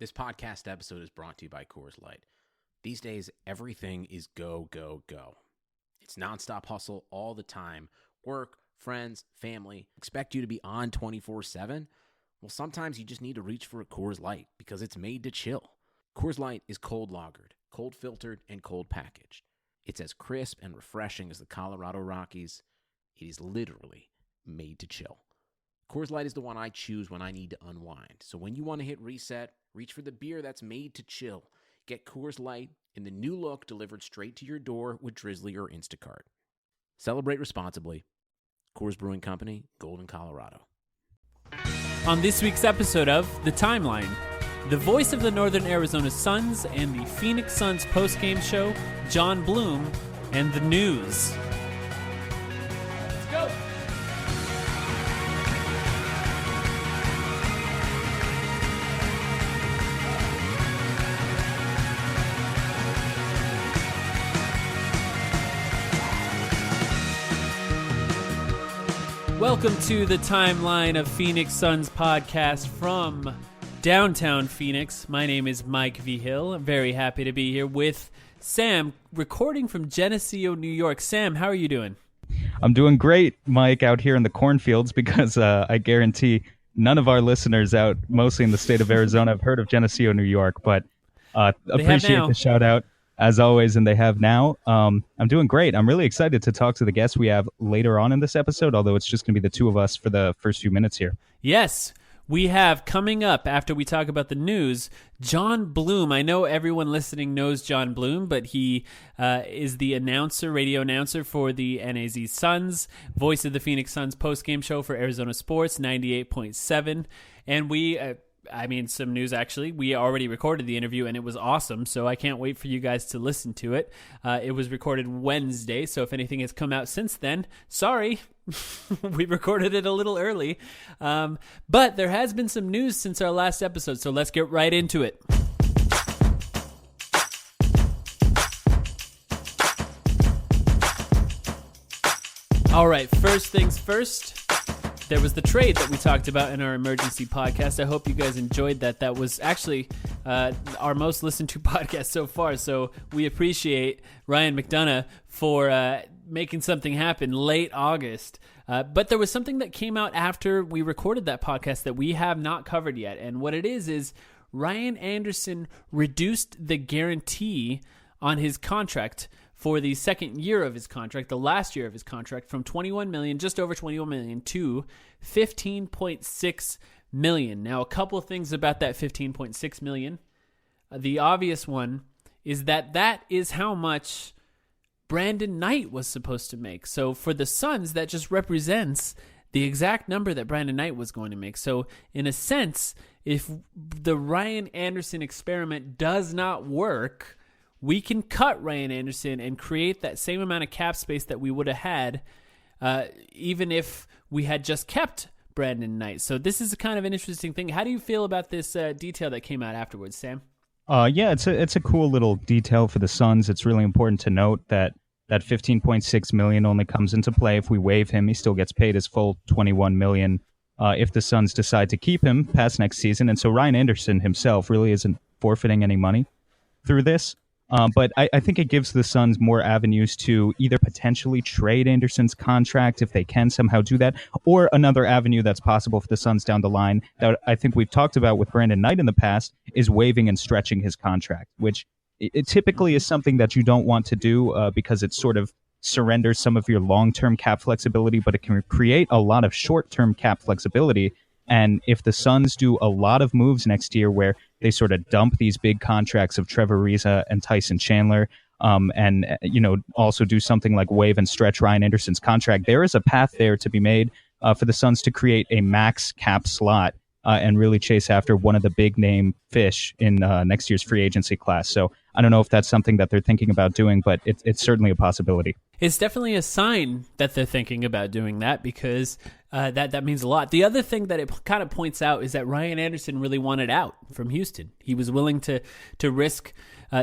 This podcast episode is brought to you by Coors Light. These days, everything is go, go, go. It's nonstop hustle all the time. Work, friends, family, expect you to be on 24/7. Well, sometimes you just need to reach for a Coors Light because it's made to chill. Coors Light is cold lagered, cold filtered, and cold packaged. It's as crisp and refreshing as the Colorado Rockies. It is literally made to chill. Coors Light is the one I choose when I need to unwind. So when you want to hit reset, reach for the beer that's made to chill. Get Coors Light in the new look delivered straight to your door with Drizzly or Instacart. Celebrate responsibly. Coors Brewing Company, Golden, Colorado. On this week's episode of The Timeline, the voice of the Northern Arizona Suns and the Phoenix Suns postgame show, Jon Bloom, and the news. Let's go! Welcome to the Timeline of Phoenix Suns podcast from downtown Phoenix. My name is Mike V. Hill. I'm very happy to be here with Sam, recording from Geneseo, New York. Sam, how are you doing? I'm doing great, Mike, out here in the cornfields because I guarantee none of our listeners out, mostly in the state of Arizona, have heard of Geneseo, New York, but appreciate the shout out. As always, and they have now. I'm doing great. I'm really excited to talk to the guests we have later on in this episode, although it's just going to be the two of us for the first few minutes here. Yes, we have coming up after we talk about the news, Jon Bloom. I know everyone listening knows Jon Bloom, but he is the radio announcer for the NAZ Suns, voice of the Phoenix Suns postgame show for Arizona Sports 98.7. And some news actually. We already recorded the interview and it was awesome, so I can't wait for you guys to listen to it. It was recorded Wednesday, so if anything has come out since then, sorry. We recorded it a little early. But there has been some news since our last episode, so let's get right into it. All right, first things first. There was the trade that we talked about in our emergency podcast. I hope you guys enjoyed that. That was actually our most listened to podcast so far. So we appreciate Ryan McDonough for making something happen late August. But there was something that came out after we recorded that podcast that we have not covered yet. And what it is Ryan Anderson reduced the guarantee on his contract for the second year of his contract, the last year of his contract, from $21 million, just over $21 million, to $15.6 million. Now, a couple of things about that $15.6 million. The obvious one is that is how much Brandon Knight was supposed to make. So for the Suns, that just represents the exact number that Brandon Knight was going to make. So in a sense, if the Ryan Anderson experiment does not work, we can cut Ryan Anderson and create that same amount of cap space that we would have had even if we had just kept Brandon Knight. So this is a kind of an interesting thing. How do you feel about this detail that came out afterwards, Sam? Yeah, it's a cool little detail for the Suns. It's really important to note that $15.6 million only comes into play if we waive him. He still gets paid his full $21 million if the Suns decide to keep him past next season. And so Ryan Anderson himself really isn't forfeiting any money through this. But I think it gives the Suns more avenues to either potentially trade Anderson's contract if they can somehow do that, or another avenue that's possible for the Suns down the line that I think we've talked about with Brandon Knight in the past is waiving and stretching his contract, which it typically is something that you don't want to do because it sort of surrenders some of your long-term cap flexibility, but it can create a lot of short-term cap flexibility. And if the Suns do a lot of moves next year where they sort of dump these big contracts of Trevor Ariza and Tyson Chandler, and also do something like waive and stretch Ryan Anderson's contract, there is a path there to be made for the Suns to create a max cap slot and really chase after one of the big name fish in next year's free agency class. So I don't know if that's something that they're thinking about doing, but it's certainly a possibility. It's definitely a sign that they're thinking about doing that, because that means a lot. The other thing that it kind of points out is that Ryan Anderson really wanted out from Houston. He was willing to risk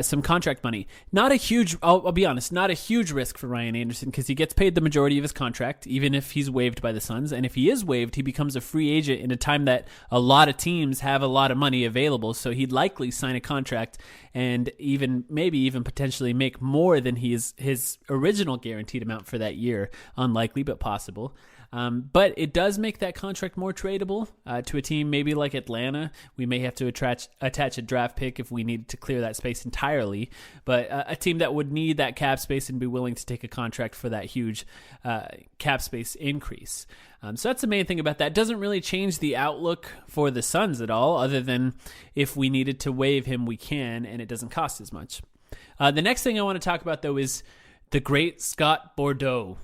some contract money. Not a huge, I'll be honest, not a huge risk for Ryan Anderson, because he gets paid the majority of his contract, even if he's waived by the Suns. And if he is waived, he becomes a free agent in a time that a lot of teams have a lot of money available. So he'd likely sign a contract and maybe even potentially make more than his original guaranteed amount for that year. Unlikely, but possible. But it does make that contract more tradable to a team maybe like Atlanta. We may have to attach a draft pick if we need to clear that space entirely. But a team that would need that cap space and be willing to take a contract for that huge cap space increase. So that's the main thing about that. It doesn't really change the outlook for the Suns at all, other than if we needed to waive him, we can, and it doesn't cost as much. The next thing I want to talk about, though, is the great Scott Bordeaux.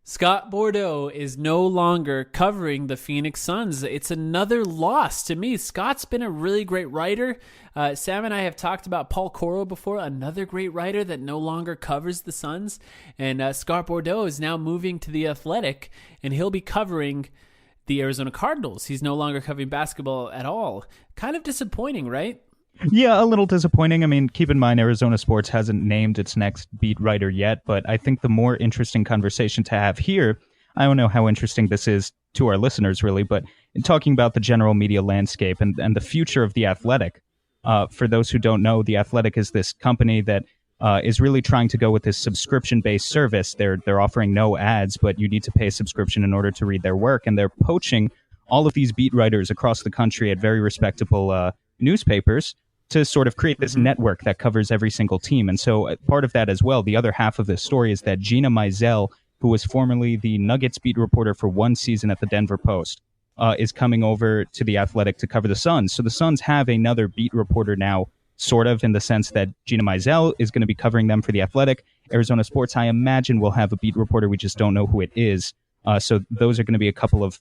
Scott Bordeaux is no longer covering the Phoenix Suns. It's another loss to me. Scott's been a really great writer. Sam and I have talked about Paul Coro before, another great writer that no longer covers the Suns. And Scott Bordeaux is now moving to The Athletic, and he'll be covering the Arizona Cardinals. He's no longer covering basketball at all. Kind of disappointing, right? Yeah, a little disappointing. I mean, keep in mind, Arizona Sports hasn't named its next beat writer yet, but I think the more interesting conversation to have here, I don't know how interesting this is to our listeners, really, but in talking about the general media landscape and the future of The Athletic. For those who don't know, The Athletic is this company that is really trying to go with this subscription-based service. They're offering no ads, but you need to pay a subscription in order to read their work, and they're poaching all of these beat writers across the country at very respectable newspapers to sort of create this network that covers every single team. And so part of that as well, the other half of this story is that Gina Mizell, who was formerly the Nuggets beat reporter for one season at the Denver Post, is coming over to The Athletic to cover the Suns. So the Suns have another beat reporter now, sort of, in the sense that Gina Mizell is going to be covering them for The Athletic. Arizona Sports, I imagine, will have a beat reporter. We just don't know who it is. So those are going to be a couple of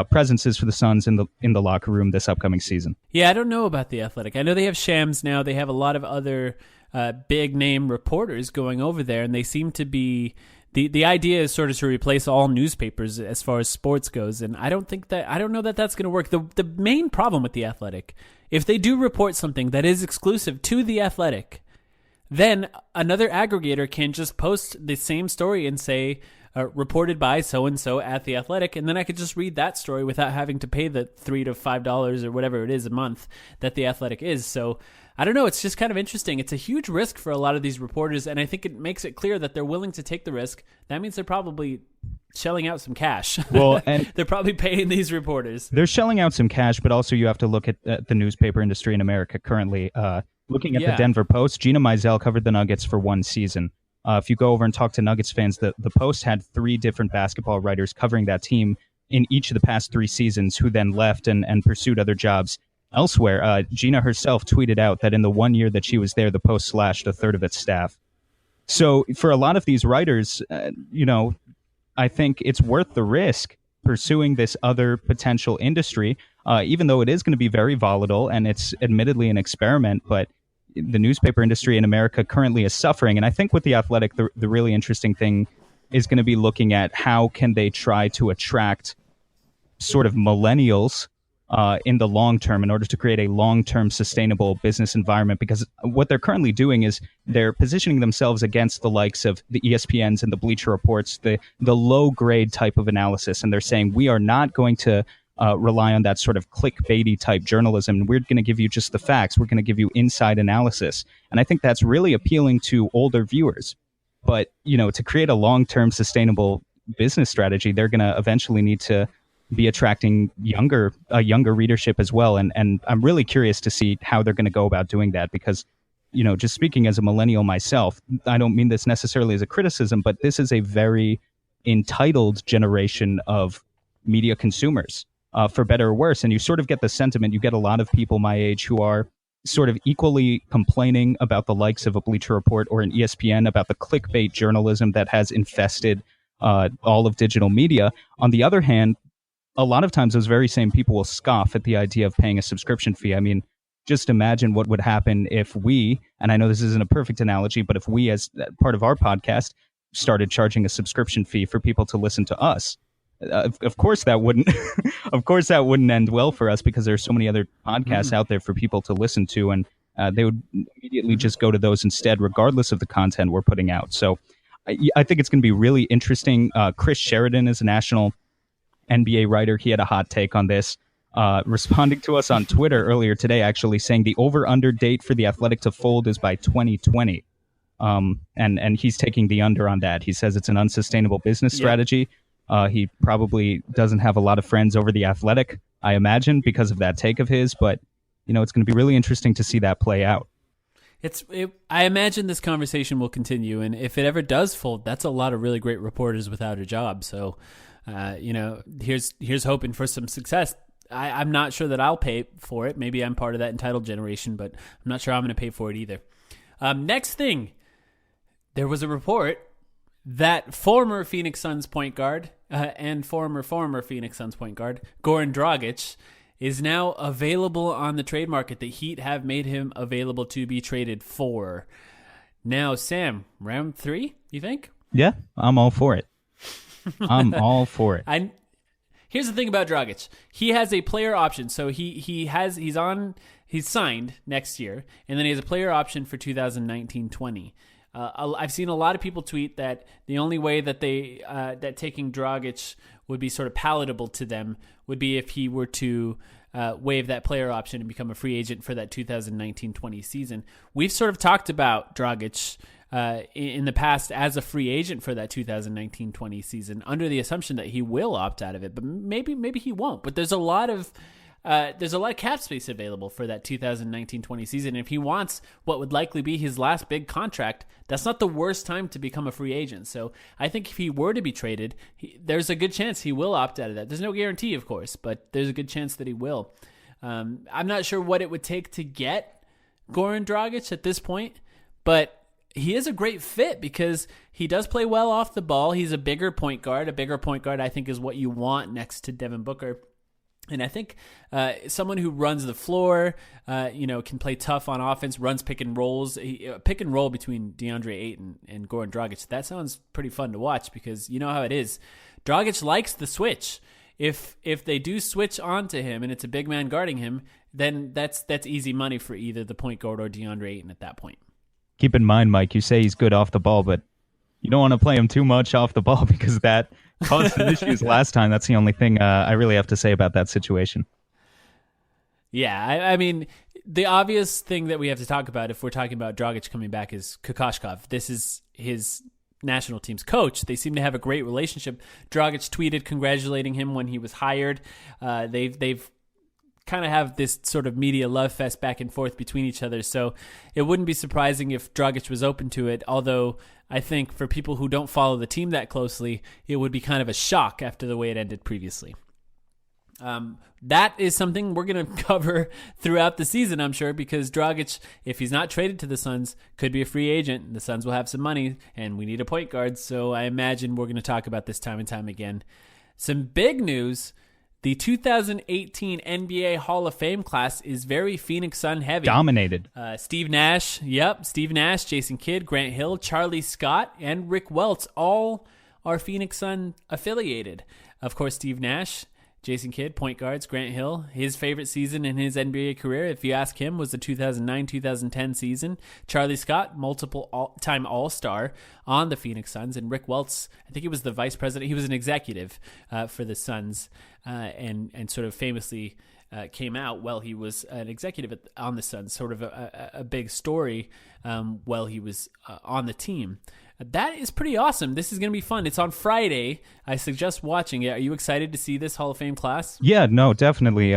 presences for the Suns in the locker room this upcoming season. Yeah, I don't know about The Athletic. I know they have Shams now. They have a lot of other big name reporters going over there, and they seem to be the idea is sort of to replace all newspapers as far as sports goes. And I don't know that that's going to work. The main problem with The Athletic, if they do report something that is exclusive to The Athletic, then another aggregator can just post the same story and say, reported by so-and-so at The Athletic, and then I could just read that story without having to pay the $3 to $5 or whatever it is a month that The Athletic is. So I don't know. It's just kind of interesting. It's a huge risk for a lot of these reporters, and I think it makes it clear that they're willing to take the risk. That means they're probably shelling out some cash. Well, and they're probably paying these reporters. They're shelling out some cash, but also you have to look at the newspaper industry in America currently. Looking at the Denver Post, Gina Mizell covered the Nuggets for one season. If you go over and talk to Nuggets fans, the Post had 3 different basketball writers covering that team in each of the past 3 seasons, who then left and pursued other jobs elsewhere. Gina herself tweeted out that in the 1 year that she was there, the Post slashed a third of its staff. So for a lot of these writers, I think it's worth the risk pursuing this other potential industry, even though it is going to be very volatile and it's admittedly an experiment, but the newspaper industry in America currently is suffering. And I think with The Athletic, the really interesting thing is going to be looking at how can they try to attract sort of millennials in the long term in order to create a long-term sustainable business environment. Because what they're currently doing is they're positioning themselves against the likes of the ESPNs and the Bleacher Reports, the low-grade type of analysis. And they're saying, we are not going to rely on that sort of clickbaity type journalism. We're going to give you just the facts. We're going to give you inside analysis. And I think that's really appealing to older viewers. But, to create a long-term sustainable business strategy, they're going to eventually need to be attracting a younger readership as well. And I'm really curious to see how they're going to go about doing that, because, just speaking as a millennial myself, I don't mean this necessarily as a criticism, but this is a very entitled generation of media consumers. For better or worse. And you sort of get the sentiment, you get a lot of people my age who are sort of equally complaining about the likes of a Bleacher Report or an ESPN, about the clickbait journalism that has infested all of digital media. On the other hand, a lot of times those very same people will scoff at the idea of paying a subscription fee. I mean, just imagine what would happen if we, and I know this isn't a perfect analogy, but if we as part of our podcast started charging a subscription fee for people to listen to us. Of course that wouldn't of course that wouldn't end well for us, because there's so many other podcasts out there for people to listen to, and they would immediately just go to those instead, regardless of the content we're putting out. So I think it's going to be really interesting. Chris Sheridan is a national NBA writer. He had a hot take on this, responding to us on Twitter earlier today, actually saying the over-under date for the Athletic to fold is by 2020. And he's taking the under on that. He says it's an unsustainable business strategy. He probably doesn't have a lot of friends over the Athletic, I imagine, because of that take of his. But, it's going to be really interesting to see that play out. I imagine this conversation will continue. And if it ever does fold, that's a lot of really great reporters without a job. So, here's hoping for some success. I'm not sure that I'll pay for it. Maybe I'm part of that entitled generation, but I'm not sure I'm going to pay for it either. Next thing, there was a report that former Phoenix Suns point guard and former Phoenix Suns point guard Goran Dragic is now available on the trade market. The Heat have made him available to be traded for. Now, Sam, round 3, you think? Yeah, I'm all for it. I'm all for it. Here's the thing about Dragic. He has a player option. So he's signed next year, and then he has a player option for 2019-20. I've seen a lot of people tweet that the only way that that taking Dragic would be sort of palatable to them would be if he were to waive that player option and become a free agent for that 2019-20 season. We've sort of talked about Dragic in the past as a free agent for that 2019-20 season, under the assumption that he will opt out of it, but maybe he won't. But there's a lot of cap space available for that 2019-20 season. If he wants what would likely be his last big contract, that's not the worst time to become a free agent. So I think if he were to be traded, there's a good chance he will opt out of that. There's no guarantee, of course, but there's a good chance that he will. I'm not sure what it would take to get Goran Dragic at this point, but he is a great fit because he does play well off the ball. He's a bigger point guard. A bigger point guard, I think, is what you want next to Devin Booker. And I think someone who runs the floor, can play tough on offense, runs pick and rolls, pick and roll between DeAndre Ayton and Goran Dragic. That sounds pretty fun to watch because you know how it is. Dragic likes the switch. If they do switch onto him and it's a big man guarding him, then that's easy money for either the point guard or DeAndre Ayton at that point. Keep in mind, Mike, you say he's good off the ball, but you don't want to play him too much off the ball because that caused some issues last time. That's the only thing I really have to say about that situation. Yeah, I mean, the obvious thing that we have to talk about if we're talking about Dragic coming back is Kokoshkov. This is his national team's coach. They seem to have a great relationship. Dragic tweeted congratulating him when he was hired. They've kind of have this sort of media love fest back and forth between each other. So it wouldn't be surprising if Dragic was open to it. Although I think for people who don't follow the team that closely, it would be kind of a shock after the way it ended previously. That is something we're going to cover throughout the season, I'm sure, because Dragic, if he's not traded to the Suns, could be a free agent. The Suns will have some money, and we need a point guard. So I imagine we're going to talk about this time and time again. Some big news. The 2018 NBA Hall of Fame class is very Phoenix Sun heavy. Dominated. Steve Nash, Jason Kidd, Grant Hill, Charlie Scott, and Rick Welts all are Phoenix Sun affiliated. Of course, Steve Nash, Jason Kidd, point guards, Grant Hill, his favorite season in his NBA career, if you ask him, was the 2009-2010 season. Charlie Scott, multiple-time All-Star on the Phoenix Suns. And Rick Welts, I think he was the vice president. He was an executive for the Suns and sort of famously came out while he was an executive on the Suns, sort of a big story while he was on the team. That is pretty awesome. This is going to be fun. It's on Friday. I suggest watching it. Are you excited to see this Hall of Fame class? Yeah, no, definitely.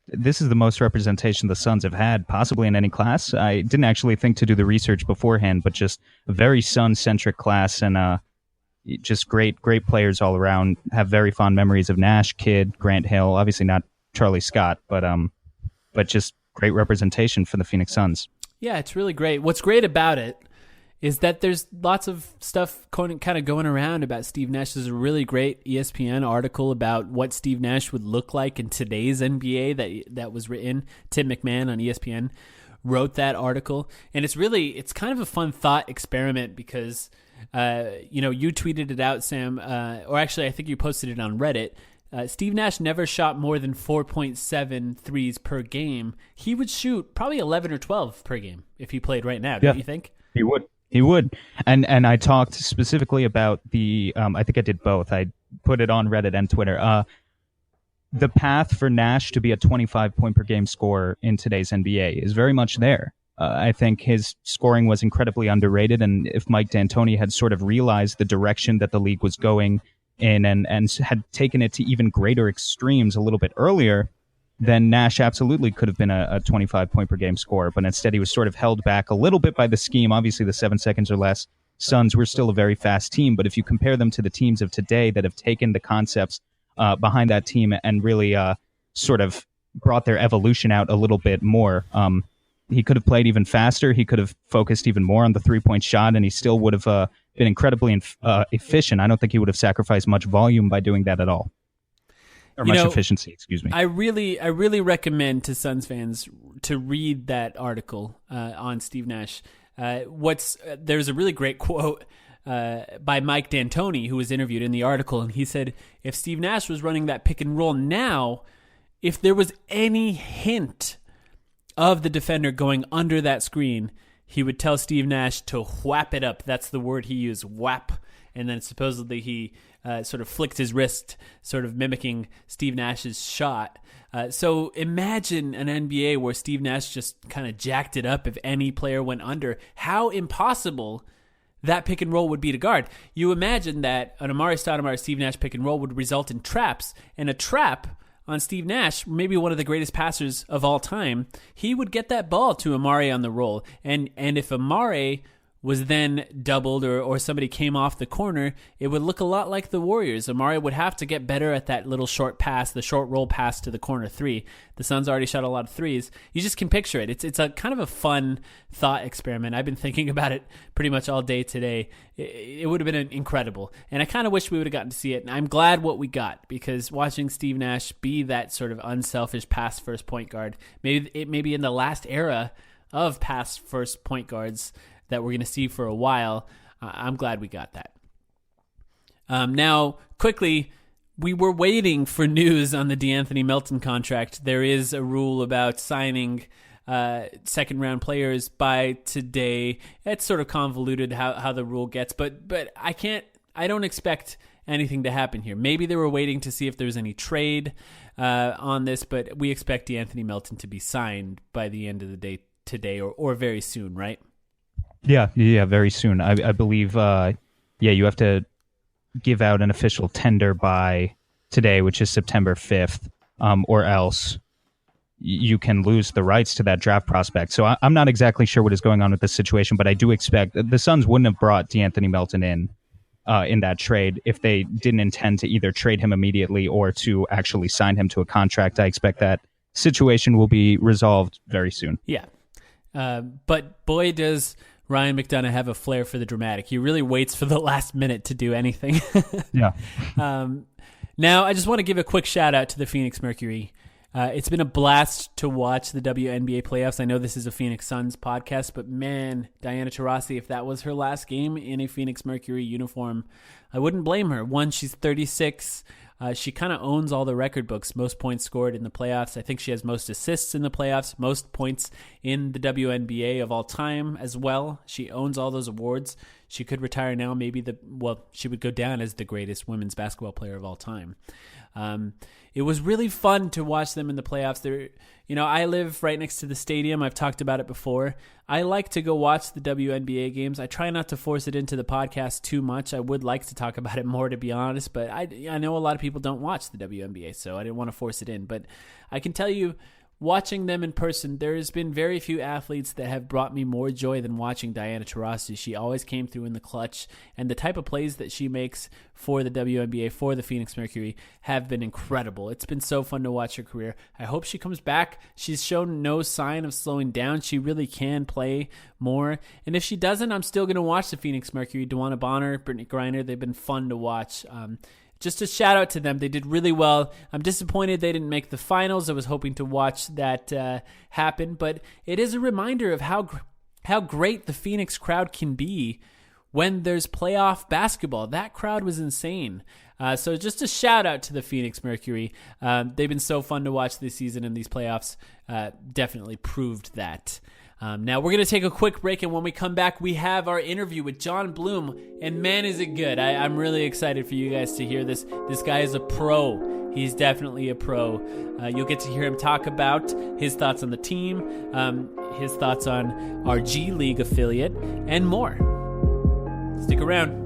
This is the most representation the Suns have had, possibly in any class. I didn't actually think to do the research beforehand, but just a very Sun-centric class and just great players all around. Have very fond memories of Nash, Kidd, Grant Hill. Obviously not Charlie Scott, but just great representation for the Phoenix Suns. Yeah, it's really great. What's great about it is that there's lots of stuff kind of going around about Steve Nash. There's a really great ESPN article about what Steve Nash would look like in today's NBA that was written. Tim McMahon on ESPN wrote that article, and it's kind of a fun thought experiment because you tweeted it out, Sam, or actually I think you posted it on Reddit. Steve Nash never shot more than 4.7 threes per game. He would shoot probably 11 or 12 per game if he played right now, don't you think? He would. He would. And I talked specifically about the, I think I did both. I put it on Reddit and Twitter. The path for Nash to be a 25-point per game scorer in today's NBA is very much there. I think his scoring was incredibly underrated, and if Mike D'Antoni had sort of realized the direction that the league was going in and had taken it to even greater extremes a little bit earlier, then Nash absolutely could have been a 25-point per game scorer. But instead, he was sort of held back a little bit by the scheme. Obviously, the 7 seconds or less Suns were still a very fast team. But if you compare them to the teams of today that have taken the concepts behind that team and really sort of brought their evolution out a little bit more, he could have played even faster. He could have focused even more on the three-point shot, and he still would have been incredibly efficient. I don't think he would have sacrificed much volume by doing that at all. Or much efficiency, excuse me. I really recommend to Suns fans to read that article on Steve Nash. There's a really great quote by Mike D'Antoni, who was interviewed in the article, and he said, if Steve Nash was running that pick and roll now, if there was any hint of the defender going under that screen, he would tell Steve Nash to whap it up. That's the word he used, whap. And then supposedly he sort of flicked his wrist, sort of mimicking Steve Nash's shot. So imagine an NBA where Steve Nash just kind of jacked it up if any player went under. How impossible that pick and roll would be to guard. You imagine that an Amari Stoudemire Steve Nash pick and roll would result in traps, and a trap on Steve Nash, maybe one of the greatest passers of all time, he would get that ball to Amari on the roll. And if Amari was then doubled or somebody came off the corner, it would look a lot like the Warriors. Amari would have to get better at that little short pass, the short roll pass to the corner three. The Suns already shot a lot of threes. You just can picture it. It's a kind of a fun thought experiment. I've been thinking about it pretty much all day today. It would have been incredible. And I kind of wish we would have gotten to see it. And I'm glad what we got, because watching Steve Nash be that sort of unselfish pass first point guard, maybe in the last era of pass first point guards that we're going to see for a while. I'm glad we got that. Now, quickly, we were waiting for news on the DeAnthony Melton contract. There is a rule about signing second-round players by today. It's sort of convoluted how the rule gets, but I don't expect anything to happen here. Maybe they were waiting to see if there's any trade on this, but we expect DeAnthony Melton to be signed by the end of the day today or very soon, right? Yeah, very soon. I believe, you have to give out an official tender by today, which is September 5th, or else you can lose the rights to that draft prospect. So I'm not exactly sure what is going on with this situation, but I do expect the Suns wouldn't have brought DeAnthony Melton in that trade if they didn't intend to either trade him immediately or to actually sign him to a contract. I expect that situation will be resolved very soon. Yeah. But boy, does Ryan McDonough have a flair for the dramatic. He really waits for the last minute to do anything. Yeah. Now, I just want to give a quick shout out to the Phoenix Mercury. It's been a blast to watch the WNBA playoffs. I know this is a Phoenix Suns podcast, but man, Diana Taurasi, if that was her last game in a Phoenix Mercury uniform, I wouldn't blame her. One, she's 36. She kind of owns all the record books, most points scored in the playoffs. I think she has most assists in the playoffs, most points in the WNBA of all time as well. She owns all those awards. She could retire now. She would go down as the greatest women's basketball player of all time. It was really fun to watch them in the playoffs. I live right next to the stadium. I've talked about it before. I like to go watch the WNBA games. I try not to force it into the podcast too much. I would like to talk about it more, to be honest, but I know a lot of people don't watch the WNBA, so I didn't want to force it in. But I can tell you, watching them in person, there has been very few athletes that have brought me more joy than watching Diana Taurasi. She always came through in the clutch, and the type of plays that she makes for the WNBA, for the Phoenix Mercury, have been incredible. It's been so fun to watch her career. I hope she comes back. She's shown no sign of slowing down. She really can play more. And if she doesn't, I'm still going to watch the Phoenix Mercury. DeWanna Bonner, Brittany Griner, they've been fun to watch. Just a shout out to them. They did really well. I'm disappointed they didn't make the finals. I was hoping to watch that happen, but it is a reminder of how great the Phoenix crowd can be when there's playoff basketball. That crowd was insane. So just a shout out to the Phoenix Mercury. They've been so fun to watch this season, and these playoffs definitely proved that. Now we're going to take a quick break, and when we come back, we have our interview with Jon Bloom, and man, is it good. I'm really excited for you guys to hear this. This guy is a pro. He's definitely a pro. You'll get to hear him talk about his thoughts on the team, his thoughts on our G League affiliate, and more. Stick around.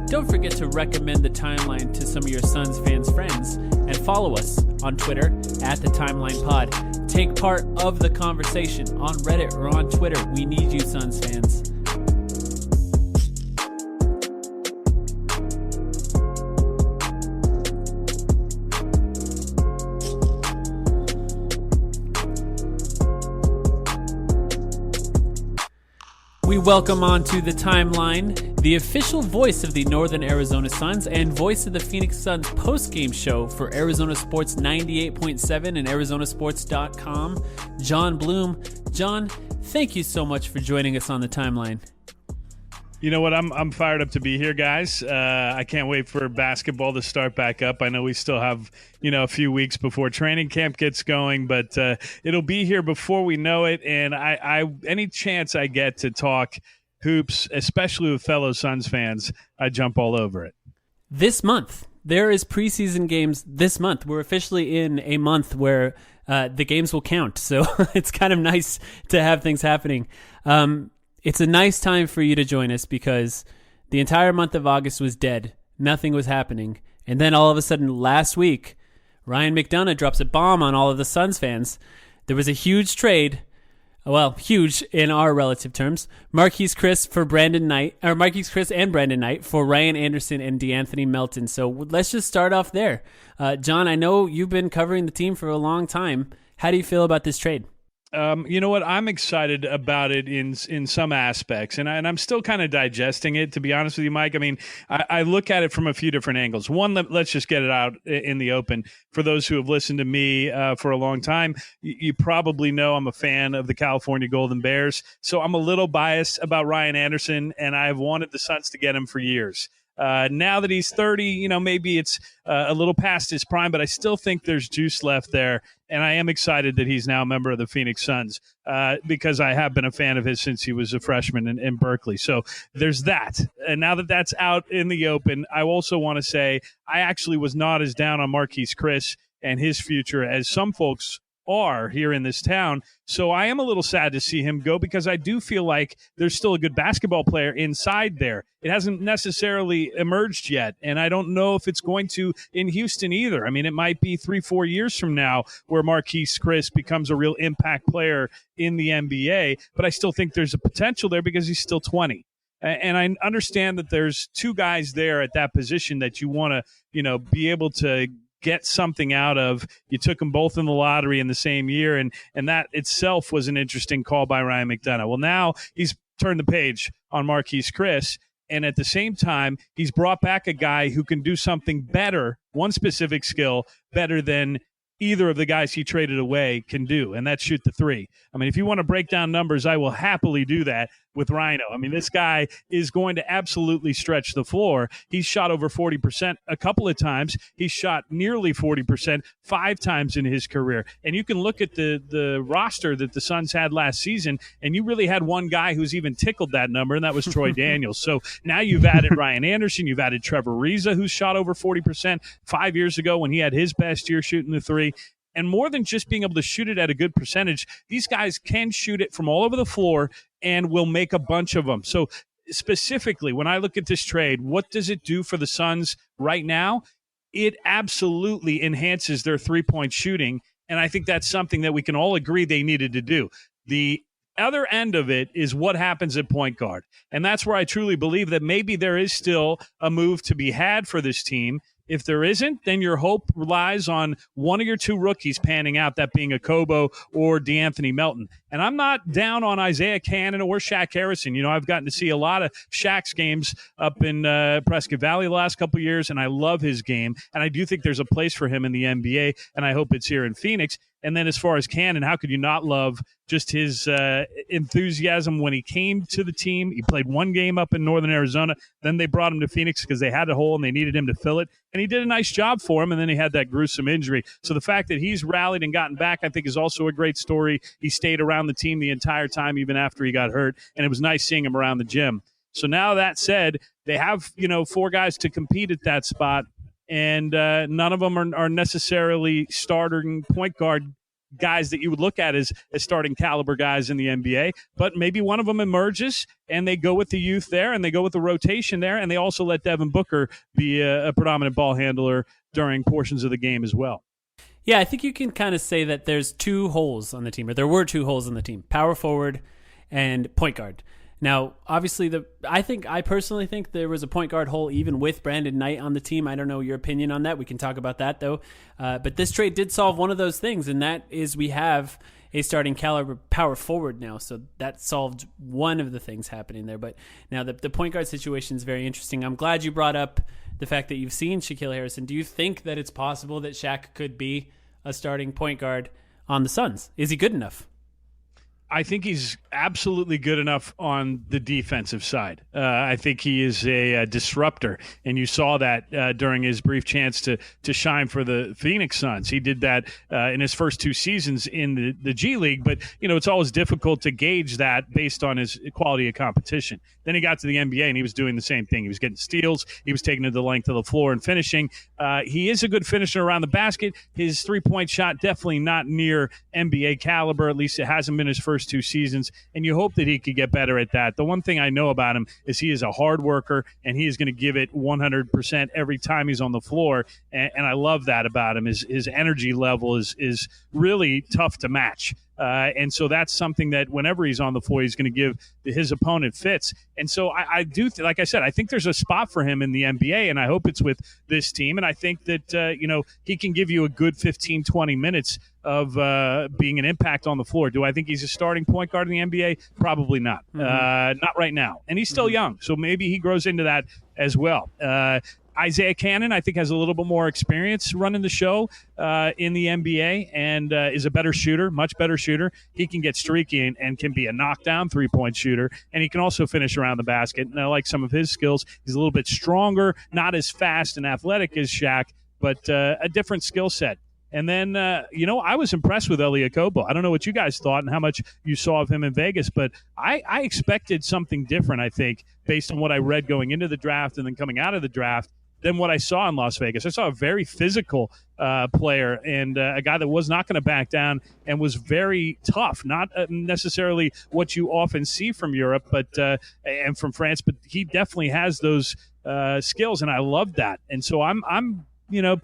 Don't forget to recommend the Timeline to some of your Suns fans' friends, and follow us on Twitter at the Timeline Pod. Take part of the conversation on Reddit or on Twitter. We need you, Suns fans. We welcome onto the Timeline the official voice of the Northern Arizona Suns and voice of the Phoenix Suns post-game show for Arizona Sports 98.7 and ArizonaSports.com, Jon Bloom. Jon, thank you so much for joining us on the Timeline. You know what? I'm fired up to be here, guys. I can't wait for basketball to start back up. I know we still have, a few weeks before training camp gets going, but it'll be here before we know it. And I any chance I get to talk hoops, especially with fellow Suns fans, I jump all over it. This month, there is preseason games this month. We're officially in a month where the games will count. So it's kind of nice to have things happening. It's a nice time for you to join us because the entire month of August was dead. Nothing was happening. And then all of a sudden last week, Ryan McDonough drops a bomb on all of the Suns fans. There was a huge trade. Well, huge in our relative terms. Marquise Chris and Brandon Knight for Ryan Anderson and DeAnthony Melton. So let's just start off there. Jon, I know you've been covering the team for a long time. How do you feel about this trade? You know what? I'm excited about it in some aspects, and I'm still kind of digesting it, to be honest with you, Mike. I mean, I look at it from a few different angles. One, let's just get it out in the open. For those who have listened to me for a long time, you probably know I'm a fan of the California Golden Bears, so I'm a little biased about Ryan Anderson, and I've wanted the Suns to get him for years. Now that he's 30, maybe it's a little past his prime, but I still think there's juice left there. And I am excited that he's now a member of the Phoenix Suns because I have been a fan of his since he was a freshman in Berkeley. So there's that. And now that that's out in the open, I also want to say I actually was not as down on Marquise Chris and his future as some folks are here in this town. So I am a little sad to see him go because I do feel like there's still a good basketball player inside there. It hasn't necessarily emerged yet, and I don't know if it's going to in Houston either. I mean, it might be 3-4 years from now where Marquise Chris becomes a real impact player in the NBA, but I still think there's a potential there because he's still 20. And I understand that there's two guys there at that position that you want to, be able to get something out of. You took them both in the lottery in the same year, and that itself was an interesting call by Ryan McDonough. Well, now he's turned the page on Marquise Chris, and at the same time, he's brought back a guy who can do something better, one specific skill, better than either of the guys he traded away can do, and that's shoot the three. I mean, if you want to break down numbers, I will happily do that with Rhino. I mean, this guy is going to absolutely stretch the floor. He's shot over 40% a couple of times. He's shot nearly 40% 5 times in his career. And you can look at the roster that the Suns had last season, and you really had one guy who's even tickled that number, and that was Troy Daniels. So now you've added Ryan Anderson. You've added Trevor Ariza, who's shot over 40% 5 years ago when he had his best year shooting the three. And more than just being able to shoot it at a good percentage, these guys can shoot it from all over the floor and will make a bunch of them. So specifically, when I look at this trade, what does it do for the Suns right now? It absolutely enhances their three-point shooting, and I think that's something that we can all agree they needed to do. The other end of it is what happens at point guard, and that's where I truly believe that maybe there is still a move to be had for this team. If there isn't, then your hope relies on one of your two rookies panning out, that being Okobo or DeAnthony Melton. And I'm not down on Isaiah Cannon or Shaq Harrison. I've gotten to see a lot of Shaq's games up in Prescott Valley the last couple of years, and I love his game. And I do think there's a place for him in the NBA, and I hope it's here in Phoenix. And then as far as Cannon, how could you not love just his enthusiasm when he came to the team? He played one game up in Northern Arizona. Then they brought him to Phoenix because they had a hole and they needed him to fill it. And he did a nice job for him, and then he had that gruesome injury. So the fact that he's rallied and gotten back, I think, is also a great story. He stayed around the team the entire time, even after he got hurt, and it was nice seeing him around the gym. So now that said, they have, 4 guys to compete at that spot, and none of them are necessarily starting point guard guys that you would look at as starting caliber guys in the NBA, but maybe one of them emerges and they go with the youth there and they go with the rotation there, and they also let Devin Booker be a predominant ball handler during portions of the game as well. Yeah, I think you can kind of say that there's 2 holes on the team, or there were 2 holes on the team: power forward and point guard. Now, obviously, I personally think there was a point guard hole even with Brandon Knight on the team. I don't know your opinion on that. We can talk about that, though. But this trade did solve one of those things, and that is we have a starting caliber power forward now. So that solved one of the things happening there. But now the point guard situation is very interesting. I'm glad you brought up the fact that you've seen Shaquille Harrison. Do you think that it's possible that Shaq could be a starting point guard on the Suns? Is he good enough? I think he's absolutely good enough on the defensive side. I think he is a disruptor, and you saw that during his brief chance to shine for the Phoenix Suns. He did that in his first 2 seasons in the G League, but it's always difficult to gauge that based on his quality of competition. Then he got to the NBA, and he was doing the same thing. He was getting steals. He was taking it to the length of the floor and finishing. He is a good finisher around the basket. His three-point shot definitely not near NBA caliber. At least it hasn't been his first 2 seasons, and you hope that he could get better at that. The one thing I know about him is he is a hard worker, and he is going to give it 100% every time he's on the floor, and I love that about him. His energy level is really tough to match. And so that's something that whenever he's on the floor, he's going to give his opponent fits. And so I do, like I said, I think there's a spot for him in the NBA, and I hope it's with this team. And I think that, he can give you a good 15, 20 minutes of being an impact on the floor. Do I think he's a starting point guard in the NBA? Probably not. Not right now. And he's still young, so maybe he grows into that as well. Isaiah Cannon, I think, has a little bit more experience running the show in the NBA and is a better shooter, much better shooter. He can get streaky and can be a knockdown three-point shooter, and he can also finish around the basket. And I like some of his skills. He's a little bit stronger, not as fast and athletic as Shaq, but a different skill set. And then, I was impressed with Elie Okobo. I don't know what you guys thought and how much you saw of him in Vegas, but I expected something different, I think, based on what I read going into the draft and then coming out of the draft, than what I saw in Las Vegas. I saw a very physical player and a guy that was not going to back down and was very tough, not necessarily what you often see from Europe but and from France, but he definitely has those skills, and I love that. And so I'm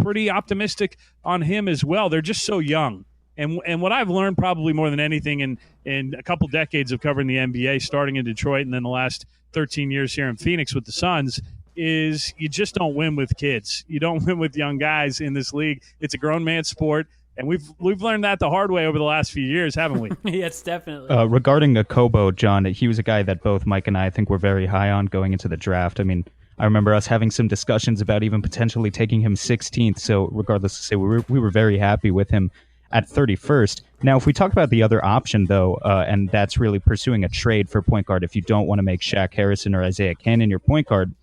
pretty optimistic on him as well. They're just so young. And what I've learned probably more than anything in a couple decades of covering the NBA, starting in Detroit and then the last 13 years here in Phoenix with the Suns, is you just don't win with kids. You don't win with young guys in this league. It's a grown man sport, and we've learned that the hard way over the last few years, haven't we? Yes, definitely. Regarding Okobo, John, he was a guy that both Mike and I think were very high on going into the draft. I mean, I remember us having some discussions about even potentially taking him 16th. So regardless, to say we were very happy with him at 31st. Now, if we talk about the other option, though, and that's really pursuing a trade for point guard, if you don't want to make Shaq Harrison or Isaiah Cannon your point guard,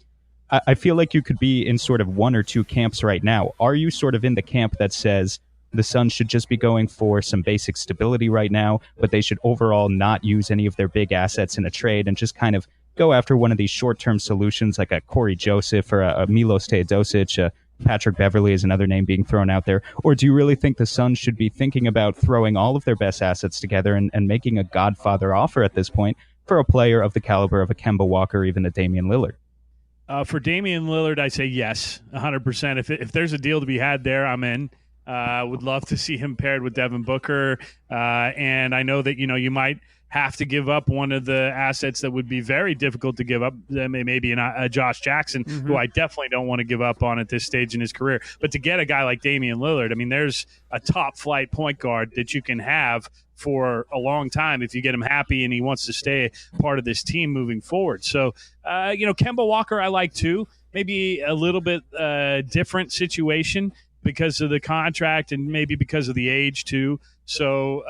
I feel like you could be in sort of one or two camps right now. Are you sort of in the camp that says the Suns should just be going for some basic stability right now, but they should overall not use any of their big assets in a trade and just kind of go after one of these short-term solutions like a Corey Joseph or a Milos Teodosic, Patrick Beverly is another name being thrown out there? Or do you really think the Suns should be thinking about throwing all of their best assets together and making a Godfather offer at this point for a player of the caliber of a Kemba Walker, even a Damian Lillard? For Damian Lillard, I say yes, 100%. If there's a deal to be had there, I'm in. Would love to see him paired with Devin Booker. And I know that, you might have to give up one of the assets that would be very difficult to give up, maybe a Josh Jackson, who I definitely don't want to give up on at this stage in his career. But to get a guy like Damian Lillard, I mean, there's a top-flight point guard that you can have for a long time if you get him happy and he wants to stay part of this team moving forward. So, Kemba Walker I like too. Maybe a little bit different situation because of the contract and maybe because of the age too. So,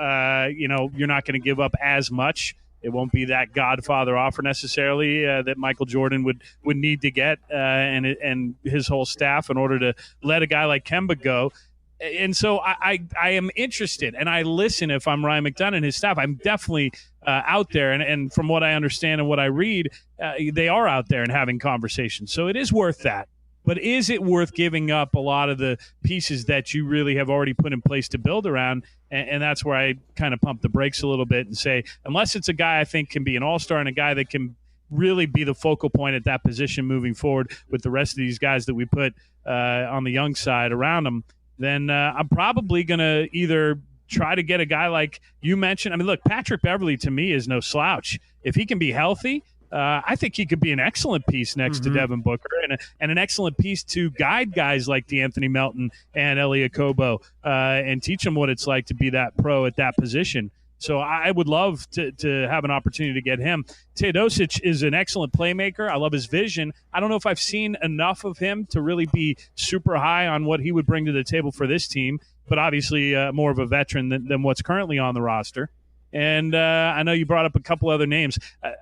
you're not going to give up as much. It won't be that Godfather offer necessarily that Michael Jordan would need to get and his whole staff in order to let a guy like Kemba go. And so I am interested, and I listen if I'm Ryan McDonough and his staff. I'm definitely out there, and from what I understand and what I read, they are out there and having conversations. So it is worth that. But is it worth giving up a lot of the pieces that you really have already put in place to build around? And that's where I kind of pump the brakes a little bit and say, unless it's a guy I think can be an all-star and a guy that can really be the focal point at that position moving forward with the rest of these guys that we put on the young side around them, then I'm probably going to either try to get a guy like you mentioned. I mean, look, Patrick Beverley to me is no slouch. If he can be healthy, I think he could be an excellent piece next to Devin Booker and an excellent piece to guide guys like DeAnthony Melton and Elie Okobo and teach them what it's like to be that pro at that position. So I would love to have an opportunity to get him. Teodosic is an excellent playmaker. I love his vision. I don't know if I've seen enough of him to really be super high on what he would bring to the table for this team, but obviously more of a veteran than what's currently on the roster. And I know you brought up a couple other names.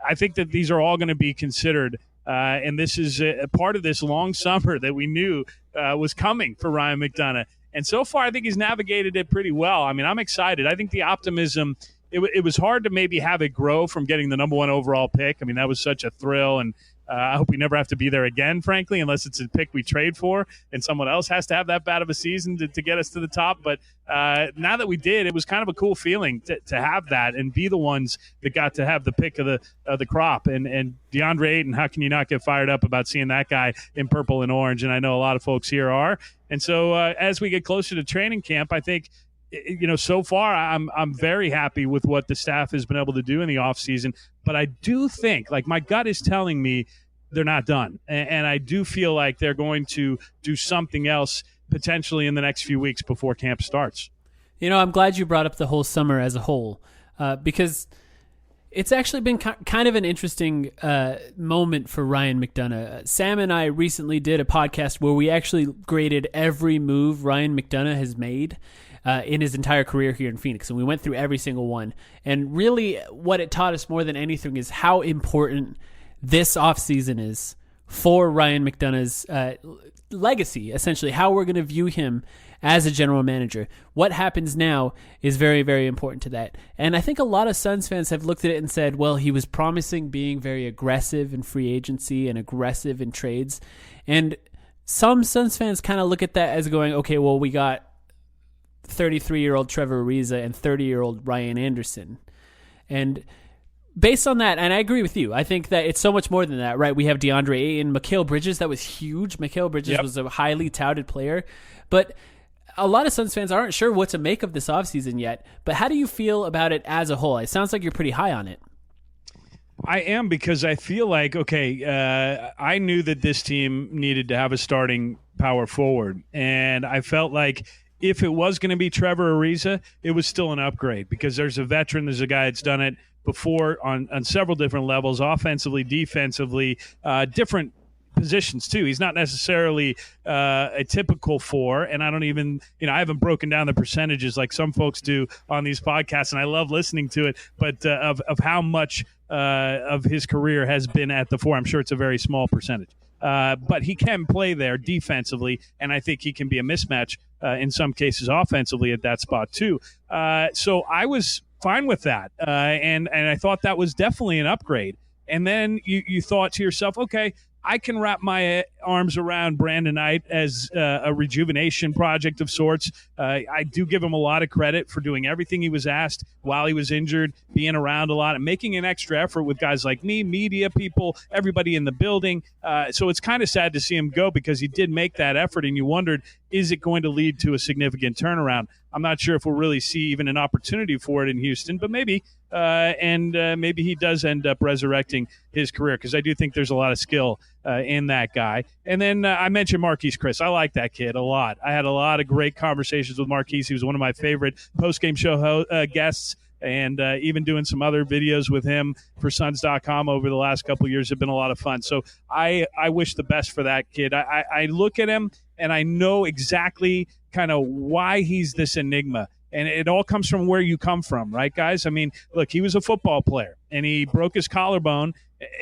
I think that these are all going to be considered, and this is a part of this long summer that we knew was coming for Ryan McDonough. And so far, I think he's navigated it pretty well. I mean, I'm excited. I think the optimism, it was hard to maybe have it grow from getting the number 1 overall pick. I mean, that was such a thrill, and I hope we never have to be there again, frankly, unless it's a pick we trade for and someone else has to have that bad of a season to get us to the top. But now that we did, it was kind of a cool feeling to have that and be the ones that got to have the pick of the crop. And DeAndre Ayton, how can you not get fired up about seeing that guy in purple and orange? And I know a lot of folks here are. And so as we get closer to training camp, I think, so far I'm very happy with what the staff has been able to do in the offseason. But I do think, like, my gut is telling me they're not done. And I do feel like they're going to do something else potentially in the next few weeks before camp starts. I'm glad you brought up the whole summer as a whole because it's actually been kind of an interesting moment for Ryan McDonough. Sam and I recently did a podcast where we actually graded every move Ryan McDonough has made in his entire career here in Phoenix. And we went through every single one. And really what it taught us more than anything is how important this offseason is for Ryan McDonough's legacy, essentially, how we're going to view him as a general manager. What happens now is very, very important to that. And I think a lot of Suns fans have looked at it and said, well, he was promising being very aggressive in free agency and aggressive in trades. And some Suns fans kind of look at that as going, okay, well, we got 33-year-old Trevor Ariza and 30-year-old Ryan Anderson. And based on that, and I agree with you, I think that it's so much more than that, right? We have DeAndre Ayton, Mikal Bridges, that was huge. Mikal Bridges was a highly touted player. But a lot of Suns fans aren't sure what to make of this offseason yet. But how do you feel about it as a whole? It sounds like you're pretty high on it. I am, because I feel like, I knew that this team needed to have a starting power forward. And I felt like if it was going to be Trevor Ariza, it was still an upgrade because there's a veteran, there's a guy that's done it before on several different levels, offensively, defensively, different positions too. He's not necessarily a typical 4, and I don't even, I haven't broken down the percentages like some folks do on these podcasts, and I love listening to it, but of how much of his career has been at the 4. I'm sure it's a very small percentage. But he can play there defensively, and I think he can be a mismatch in some cases offensively at that spot too. So I was fine with that, and I thought that was definitely an upgrade. And then you thought to yourself, okay, I can wrap my arms around Brandon Knight as a rejuvenation project of sorts. I do give him a lot of credit for doing everything he was asked while he was injured, being around a lot, and making an extra effort with guys like me, media people, everybody in the building. So it's kind of sad to see him go because he did make that effort, and you wondered, is it going to lead to a significant turnaround? I'm not sure if we'll really see even an opportunity for it in Houston, but maybe. Maybe he does end up resurrecting his career because I do think there's a lot of skill in that guy. And then I mentioned Marquise Chris. I like that kid a lot. I had a lot of great conversations with Marquise. He was one of my favorite post-game show guests, and even doing some other videos with him for Suns.com over the last couple of years have been a lot of fun. So I wish the best for that kid. I look at him, and I know exactly kind of why he's this enigma. And it all comes from where you come from, right, guys? I mean, look, he was a football player, and he broke his collarbone,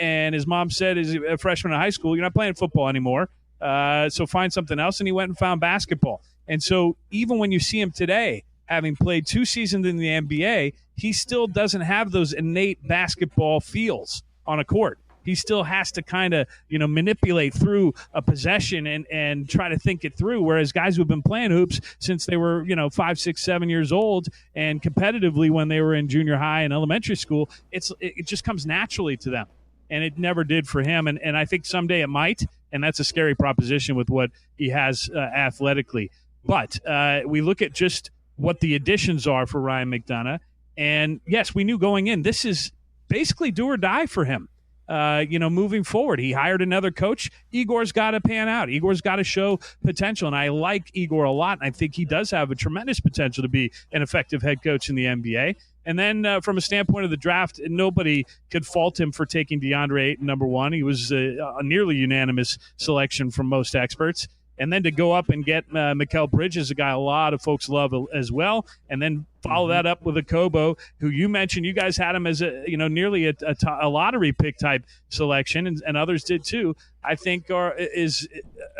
and his mom said as a freshman in high school, you're not playing football anymore, so find something else, and he went and found basketball. And so even when you see him today, having played 2 seasons in the NBA, he still doesn't have those innate basketball feels on a court. He still has to kind of, manipulate through a possession and try to think it through. Whereas guys who've been playing hoops since they were, 5, 6, 7 years old and competitively when they were in junior high and elementary school, it just comes naturally to them. And it never did for him. And I think someday it might. And that's a scary proposition with what he has athletically. But we look at just what the additions are for Ryan McDonough. And yes, we knew going in, this is basically do or die for him. Moving forward, he hired another coach. Igor's got to pan out. Igor's got to show potential, and I like Igor a lot, and I think he does have a tremendous potential to be an effective head coach in the NBA. And then from a standpoint of the draft, nobody could fault him for taking DeAndre Ayton number 1. He was a nearly unanimous selection from most experts. And then to go up and get Mikal Bridges, a guy a lot of folks love as well, and then follow that up with a Kobo, who you mentioned. You guys had him as nearly a lottery pick type selection, and others did too. I think is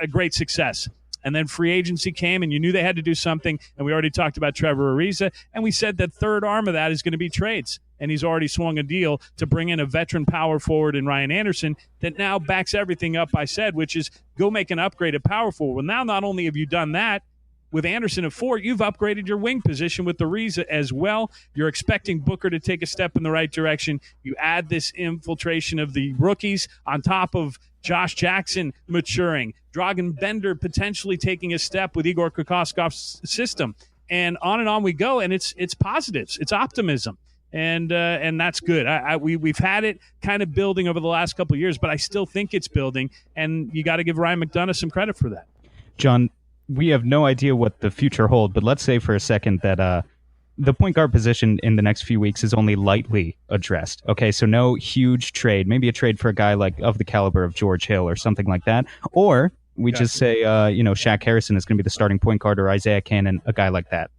a great success. And then free agency came, and you knew they had to do something. And we already talked about Trevor Ariza, and we said that third arm of that is going to be trades. And he's already swung a deal to bring in a veteran power forward in Ryan Anderson that now backs everything up I said, which is go make an upgrade at power forward. Well, now not only have you done that with Anderson at 4, you've upgraded your wing position with Ariza as well. You're expecting Booker to take a step in the right direction. You add this infiltration of the rookies on top of Josh Jackson maturing, Dragan Bender potentially taking a step with Igor Kokoskov's system, and on we go. And it's positives, it's optimism. And that's good. We've had it kind of building over the last couple of years, but I still think it's building, and you got to give Ryan McDonough some credit for that. John, we have no idea what the future holds, but let's say for a second that the point guard position in the next few weeks is only lightly addressed. Okay, so no huge trade, maybe a trade for a guy like of the caliber of George Hill or something like that, or we just say Shaq Harrison is going to be the starting point guard, or Isaiah Cannon, a guy like that.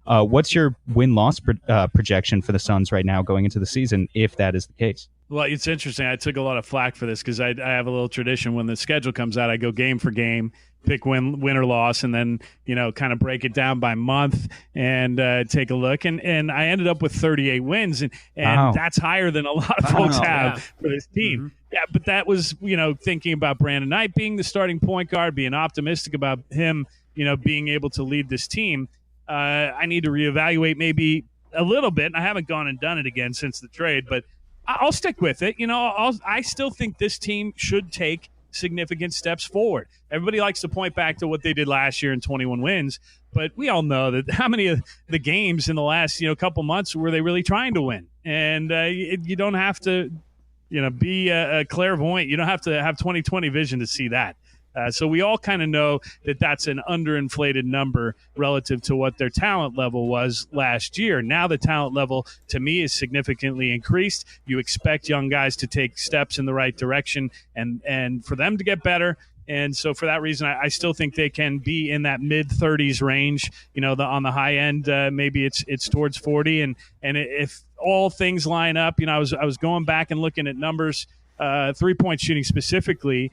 What's your win-loss projection for the Suns right now going into the season, if that is the case? Well, it's interesting. I took a lot of flack for this because I have a little tradition. When the schedule comes out, I go game for game, pick win or loss, and then, kind of break it down by month and take a look. And I ended up with 38 wins, and wow. That's higher than a lot of folks have for this team. Mm-hmm. Yeah, but that was, thinking about Brandon Knight being the starting point guard, being optimistic about him, being able to lead this team. I need to reevaluate maybe a little bit, and I haven't gone and done it again since the trade, but I'll stick with it. I still think this team should take significant steps forward. Everybody likes to point back to what they did last year in 21 wins, but we all know that how many of the games in the last couple months were they really trying to win? And you don't have to be a clairvoyant. You don't have to have 20/20 vision to see that. So we all kind of know that that's an underinflated number relative to what their talent level was last year. Now the talent level, to me, is significantly increased. You expect young guys to take steps in the right direction and for them to get better. And so for that reason, I still think they can be in that mid-30s range. On the high end, maybe it's towards 40. And if all things line up, I was going back and looking at numbers, 3-point shooting specifically,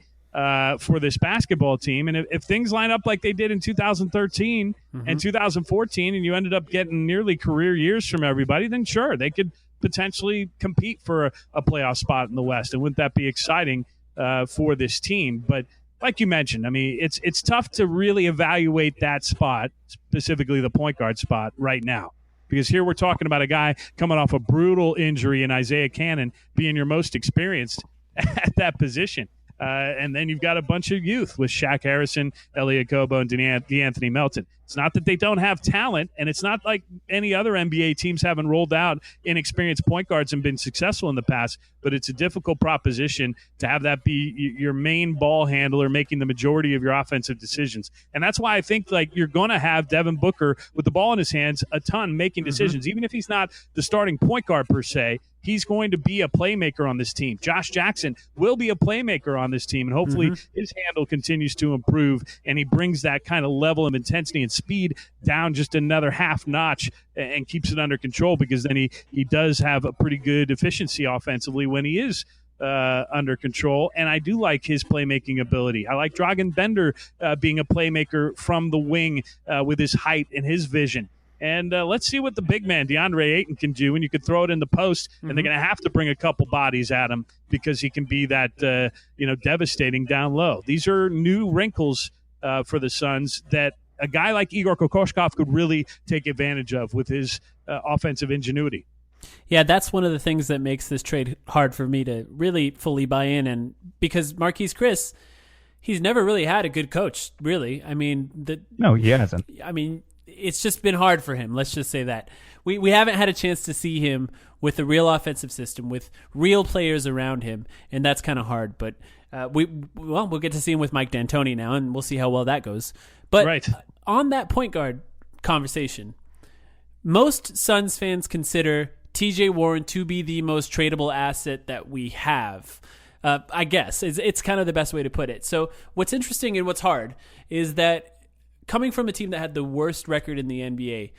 for this basketball team. And if things line up like they did in 2013 and 2014, and you ended up getting nearly career years from everybody, then sure, they could potentially compete for a playoff spot in the West. And wouldn't that be exciting for this team. But like you mentioned, I mean, it's tough to really evaluate that spot, specifically the point guard spot right now. Because here we're talking about a guy coming off a brutal injury in Isaiah Cannon being your most experienced at that position. And then you've got a bunch of youth with Shaq Harrison, Elliot Kobo, and DeAnthony Melton. It's not that they don't have talent, and it's not like any other NBA teams haven't rolled out inexperienced point guards and been successful in the past, but it's a difficult proposition to have that be your main ball handler making the majority of your offensive decisions. And that's why I think like you're going to have Devin Booker with the ball in his hands a ton making decisions. Even if he's not the starting point guard per se, he's going to be a playmaker on this team. Josh Jackson will be a playmaker on this team, and hopefully his handle continues to improve, and he brings that kind of level of intensity and speed down just another half notch and keeps it under control, because then he does have a pretty good efficiency offensively when he is under control. And I do like his playmaking ability. I like Dragan Bender being a playmaker from the wing with his height and his vision. And let's see what the big man, DeAndre Ayton, can do. And you could throw it in the post, and they're going to have to bring a couple bodies at him because he can be that, devastating down low. These are new wrinkles for the Suns that a guy like Igor Kokoshkov could really take advantage of with his offensive ingenuity. Yeah, that's one of the things that makes this trade hard for me to really fully buy in. And because Marquise Chris, he's never really had a good coach, really. I mean, no, he hasn't. I mean, it's just been hard for him. Let's just say that. We haven't had a chance to see him with a real offensive system, with real players around him, and that's kind of hard. But we'll get to see him with Mike D'Antoni now, and we'll see how well that goes. But on that point guard conversation, most Suns fans consider TJ Warren to be the most tradable asset that we have. I guess it's kind of the best way to put it. So what's interesting and what's hard is that coming from a team that had the worst record in the NBA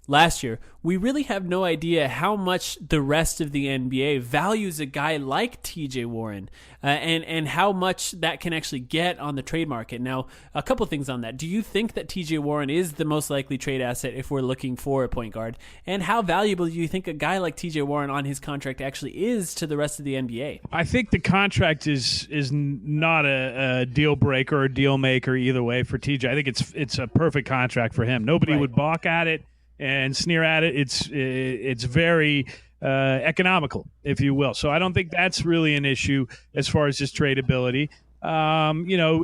last year, we really have no idea how much the rest of the NBA values a guy like TJ Warren and how much that can actually get on the trade market. Now, a couple things on that. Do you think that TJ Warren is the most likely trade asset if we're looking for a point guard? And how valuable do you think a guy like TJ Warren on his contract actually is to the rest of the NBA? I think the contract is not a deal breaker or deal maker either way for TJ. I think it's a perfect contract for him. Nobody would balk at it and sneer at it. It's very economical, if you will. So I don't think that's really an issue as far as his tradability.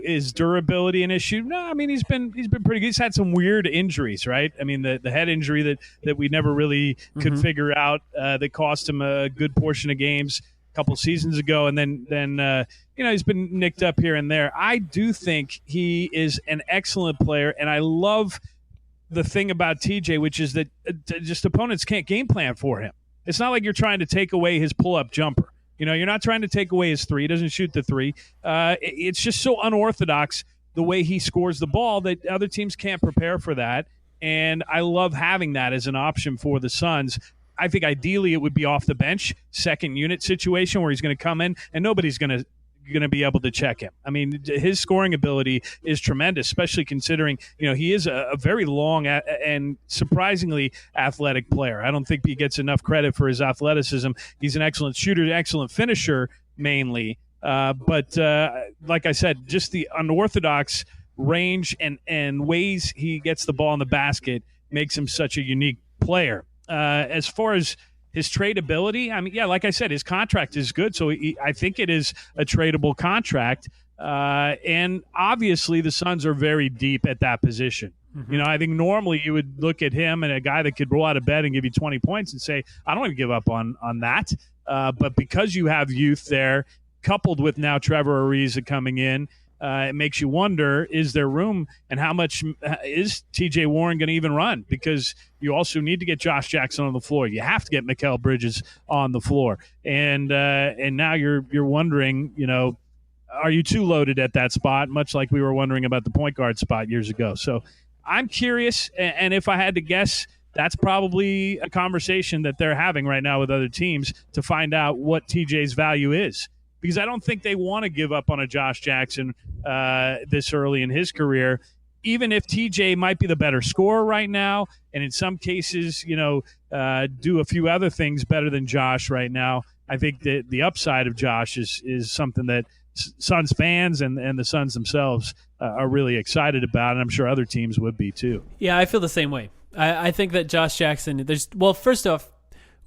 Is durability an issue? No, I mean he's been pretty good. He's had some weird injuries, right? I mean the head injury that we never really could figure out that cost him a good portion of games a couple seasons ago, and then he's been nicked up here and there. I do think he is an excellent player, and I love the thing about TJ, which is that just opponents can't game plan for him. It's not like you're trying to take away his pull-up jumper. You're not trying to take away his three. He doesn't shoot the three. It's just so unorthodox the way he scores the ball that other teams can't prepare for that. And I love having that as an option for the Suns. I think ideally it would be off the bench, second unit situation where he's going to come in and nobody's going to be able to check him. I mean, his scoring ability is tremendous, especially considering, he is a very long and surprisingly athletic player. I don't think he gets enough credit for his athleticism. He's an excellent shooter, excellent finisher mainly. But like I said, just the unorthodox range and ways he gets the ball in the basket makes him such a unique player. As far as his tradability, I mean, yeah, like I said, his contract is good, so I think it is a tradable contract. And obviously, the Suns are very deep at that position. I think normally you would look at him and a guy that could roll out of bed and give you 20 points and say, I don't want to give up on that. But because you have youth there, coupled with now Trevor Ariza coming in, it makes you wonder, is there room and how much is TJ Warren going to even run? Because you also need to get Josh Jackson on the floor. You have to get Mikal Bridges on the floor. And now you're wondering, are you too loaded at that spot, much like we were wondering about the point guard spot years ago. So I'm curious, and if I had to guess, that's probably a conversation that they're having right now with other teams to find out what TJ's value is. Because I don't think they want to give up on a Josh Jackson this early in his career, even if TJ might be the better scorer right now, and in some cases, do a few other things better than Josh right now. I think that the upside of Josh is something that Suns fans and the Suns themselves are really excited about, and I'm sure other teams would be too. Yeah, I feel the same way. I think that Josh Jackson, first off,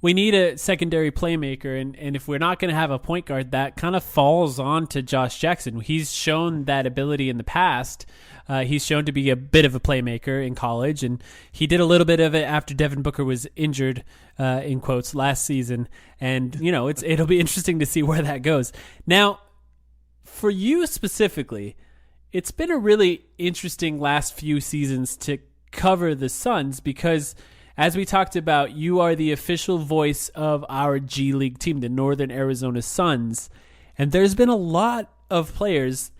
we need a secondary playmaker, and if we're not going to have a point guard, that kind of falls on to Josh Jackson. He's shown that ability in the past. He's shown to be a bit of a playmaker in college, and he did a little bit of it after Devin Booker was injured, in quotes, last season. And, it'll be interesting to see where that goes. Now, for you specifically, it's been a really interesting last few seasons to cover the Suns because, as we talked about, you are the official voice of our G League team, the Northern Arizona Suns. And there's been a lot of players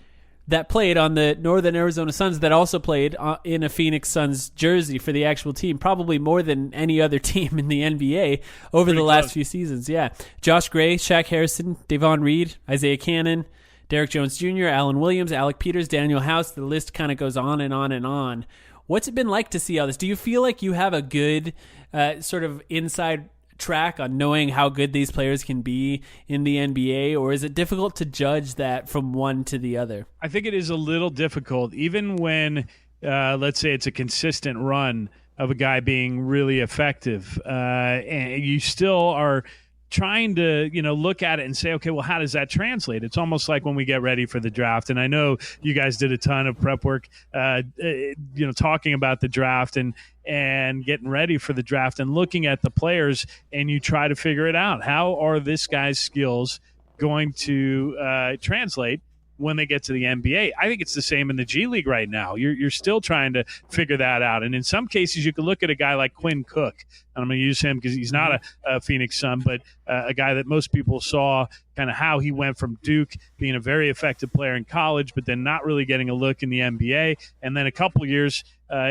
that played on the Northern Arizona Suns that also played in a Phoenix Suns jersey for the actual team, probably more than any other team in the NBA over the last few seasons. Yeah. Josh Gray, Shaq Harrison, Davon Reed, Isaiah Cannon, Derrick Jones Jr., Alan Williams, Alec Peters, Daniel House. The list kind of goes on and on and on. What's it been like to see all this? Do you feel like you have a good sort of inside track on knowing how good these players can be in the NBA, or is it difficult to judge that from one to the other? I think it is a little difficult, even when, let's say, it's a consistent run of a guy being really effective. And you still are trying to, look at it and say, okay, well, how does that translate? It's almost like when we get ready for the draft. And I know you guys did a ton of prep work, talking about the draft and getting ready for the draft and looking at the players, and you try to figure it out. How are this guy's skills going to translate when they get to the NBA? I think it's the same in the G League right now. You're still trying to figure that out. And in some cases, you could look at a guy like Quinn Cook, and I'm going to use him because he's not a Phoenix Sun, but a guy that most people saw kind of how he went from Duke being a very effective player in college, but then not really getting a look in the NBA. And then a couple years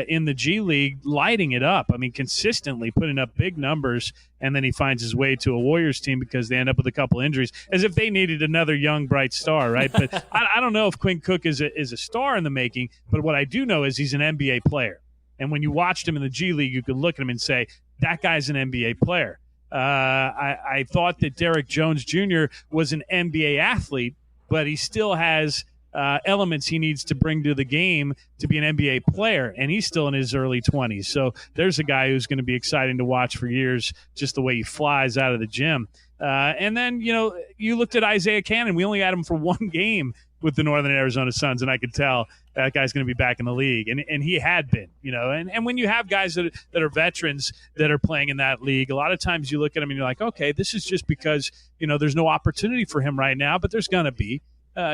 in the G League, lighting it up. I mean, consistently putting up big numbers, and then he finds his way to a Warriors team because they end up with a couple injuries, as if they needed another young, bright star, right? But I don't know if Quinn Cook is a star in the making, but what I do know is he's an NBA player. And when you watched him in the G League, you could look at him and say, that guy's an NBA player. I thought that Derrick Jones Jr. was an NBA athlete, but he still has elements he needs to bring to the game to be an NBA player, and he's still in his early 20s. So there's a guy who's going to be exciting to watch for years, just the way he flies out of the gym. And then, you looked at Isaiah Cannon. We only had him for one game with the Northern Arizona Suns, and I could tell that guy's going to be back in the league. And he had been, and when you have guys that are veterans that are playing in that league, a lot of times you look at them and you're like, okay, this is just because, there's no opportunity for him right now, but there's going to be.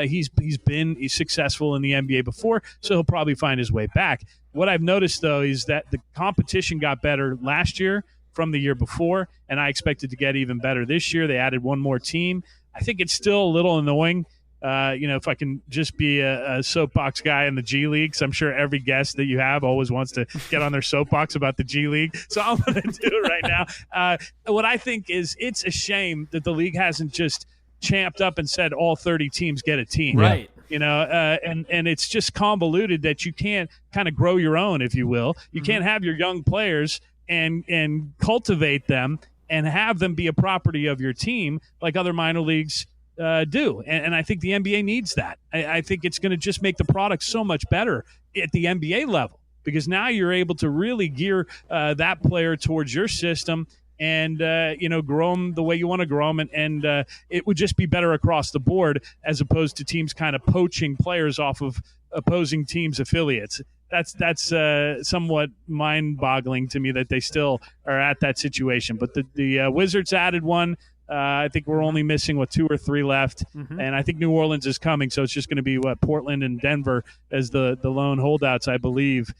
He's been successful in the NBA before, so he'll probably find his way back. What I've noticed, though, is that the competition got better last year from the year before, and I expect it to get even better this year. They added one more team. I think it's still a little annoying. If I can just be a soapbox guy in the G League, so I'm sure every guest that you have always wants to get on their soapbox about the G League. So I'm going to do it right now. What I think is it's a shame that the league hasn't just champed up and said all 30 teams get a team. Right. And it's just convoluted that you can't kind of grow your own, if you will. You can't have your young players and cultivate them and have them be a property of your team like other minor leagues do. And I think the NBA needs that. I think it's going to just make the product so much better at the NBA level, because now you're able to really gear that player towards your system and, grow them the way you want to grow them. And it would just be better across the board, as opposed to teams kind of poaching players off of opposing teams' affiliates. That's somewhat mind-boggling to me that they still are at that situation. But the Wizards added one. I think we're only missing, 2 or 3 left. And I think New Orleans is coming, so it's just going to be, Portland and Denver as the lone holdouts, I believe.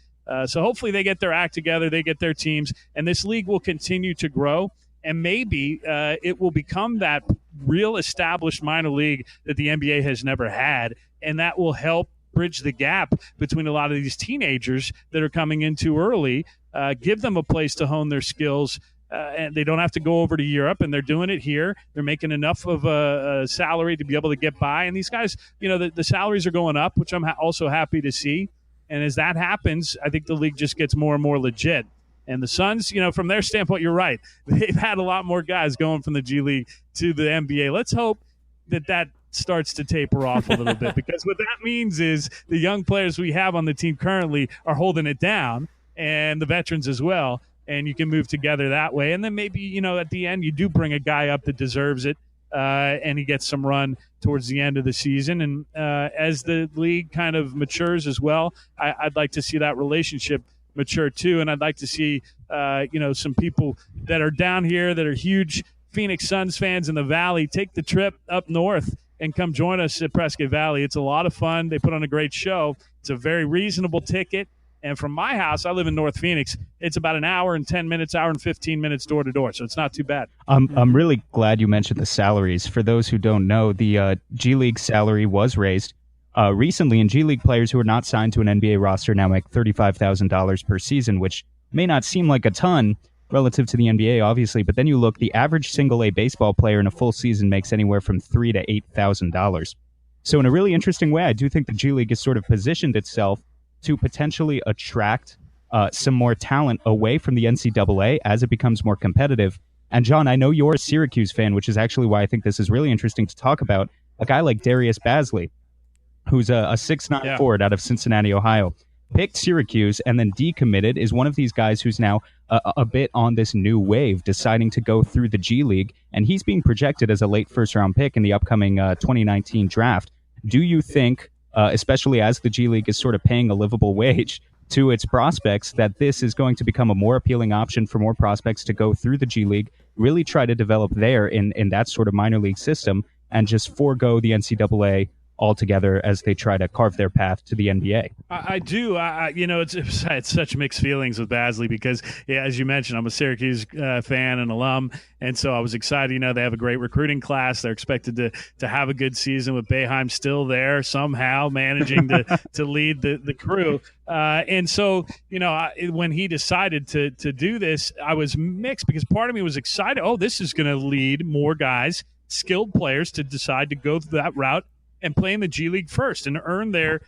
So hopefully they get their act together, they get their teams, and this league will continue to grow. And maybe it will become that real established minor league that the NBA has never had, and that will help bridge the gap between a lot of these teenagers that are coming in too early, give them a place to hone their skills, and they don't have to go over to Europe, and they're doing it here. They're making enough of a salary to be able to get by. And these guys, the salaries are going up, which I'm also happy to see. And as that happens, I think the league just gets more and more legit. And the Suns, from their standpoint, you're right. They've had a lot more guys going from the G League to the NBA. Let's hope that starts to taper off a little bit, because what that means is the young players we have on the team currently are holding it down, and the veterans as well, and you can move together that way. And then maybe, at the end you do bring a guy up that deserves it, and he gets some run towards the end of the season. And as the league kind of matures as well, I'd like to see that relationship mature too. And I'd like to see, some people that are down here that are huge Phoenix Suns fans in the Valley take the trip up north and come join us at Prescott Valley. It's a lot of fun. They put on a great show. It's a very reasonable ticket. And from my house, I live in North Phoenix, it's about an hour and 10 minutes, hour and 15 minutes door to door. So it's not too bad. I'm really glad you mentioned the salaries. For those who don't know, the G League salary was raised recently, and G League players who are not signed to an NBA roster now make $35,000 per season, which may not seem like a ton relative to the NBA, obviously. But then you look, the average single-A baseball player in a full season makes anywhere from $3,000 to $8,000. So in a really interesting way, I do think the G League has sort of positioned itself to potentially attract some more talent away from the NCAA as it becomes more competitive. And John, I know you're a Syracuse fan, which is actually why I think this is really interesting to talk about. A guy like Darius Bazley, who's a 6'9" forward out of Cincinnati, Ohio, picked Syracuse and then decommitted, is one of these guys who's now a bit on this new wave, deciding to go through the G League, and he's being projected as a late first-round pick in the upcoming 2019 draft. Do you think, especially as the G League is sort of paying a livable wage to its prospects, that this is going to become a more appealing option for more prospects to go through the G League, really try to develop there in that sort of minor league system, and just forego the NCAA altogether as they try to carve their path to the NBA? I do. It's such mixed feelings with Bazley because, as you mentioned, I'm a Syracuse fan and alum, and so I was excited. They have a great recruiting class. They're expected to have a good season with Boeheim still there somehow managing to lead the crew. And so, when he decided to do this, I was mixed because part of me was excited. Oh, this is going to lead more guys, skilled players, to decide to go that route and play in the G League first and earn their,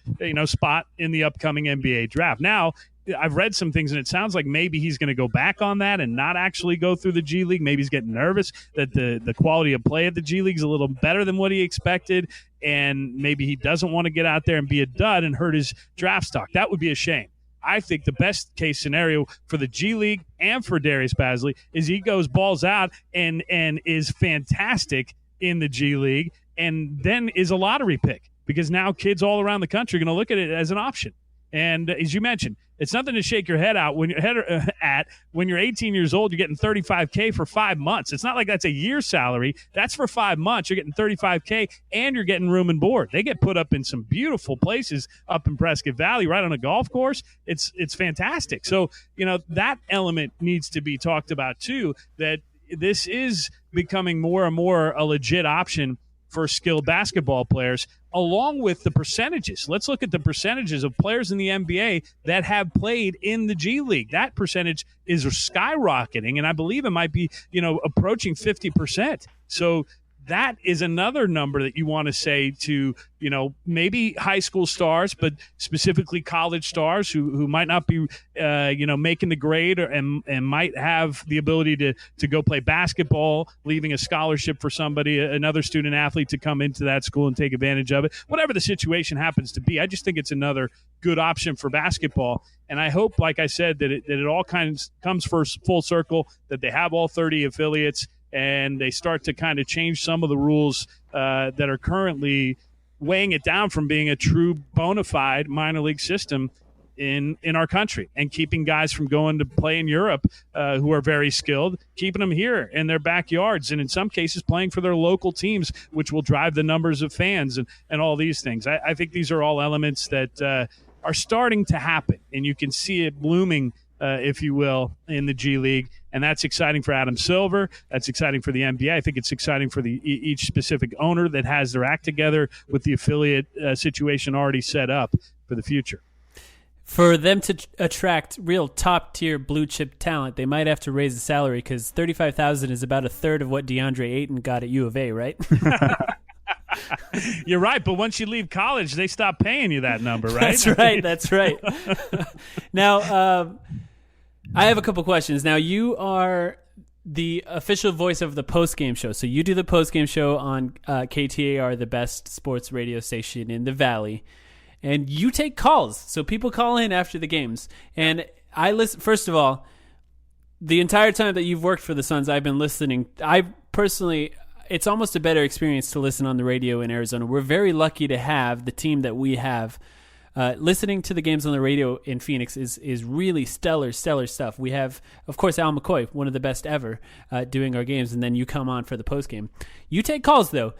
spot in the upcoming NBA draft. Now, I've read some things, and it sounds like maybe he's going to go back on that and not actually go through the G League. Maybe he's getting nervous that the quality of play at the G League is a little better than what he expected, and maybe he doesn't want to get out there and be a dud and hurt his draft stock. That would be a shame. I think the best case scenario for the G League and for Darius Bazley is he goes balls out and is fantastic in the G League, and then is a lottery pick, because now kids all around the country are going to look at it as an option. And as you mentioned, it's nothing to shake your head out when you're 18 years old. You're getting $35K for 5 months. It's not like that's a year salary. That's for 5 months. You're getting $35K, and you're getting room and board. They get put up in some beautiful places up in Prescott Valley, right on a golf course. It's fantastic. So that element needs to be talked about too. That this is becoming more and more a legit option for skilled basketball players, along with the percentages. Let's look at the percentages of players in the NBA that have played in the G League. That percentage is skyrocketing, and I believe it might be, approaching 50%. So that is another number that you want to say to, maybe high school stars, but specifically college stars who might not be, making the grade and might have the ability to go play basketball, leaving a scholarship for somebody, another student athlete to come into that school and take advantage of it. Whatever the situation happens to be, I just think it's another good option for basketball. And I hope, like I said, that it all comes full circle, that they have all 30 affiliates, and they start to kind of change some of the rules that are currently weighing it down from being a true bona fide minor league system in our country, and keeping guys from going to play in Europe who are very skilled, keeping them here in their backyards, and in some cases playing for their local teams, which will drive the numbers of fans and all these things. I think these are all elements that are starting to happen, and you can see it blooming, if you will, in the G League. And that's exciting for Adam Silver. That's exciting for the NBA. I think it's exciting for each specific owner that has their act together with the affiliate situation already set up for the future. For them to attract real top-tier blue-chip talent, they might have to raise the salary, because $35,000 is about a third of what DeAndre Ayton got at U of A, right? You're right, but once you leave college, they stop paying you that number, right? That's right. Now, I have a couple questions. Now, you are the official voice of the post-game show. So you do the post-game show on KTAR, the best sports radio station in the Valley, and you take calls. So people call in after the games. And I listen. First of all, the entire time that you've worked for the Suns, I've been listening. I personally, it's almost a better experience to listen on the radio in Arizona. We're very lucky to have the team that we have. Listening to the games on the radio in Phoenix is really stellar stuff. We have, of course, Al McCoy, one of the best ever, doing our games, and then you come on for the postgame. You take calls, though,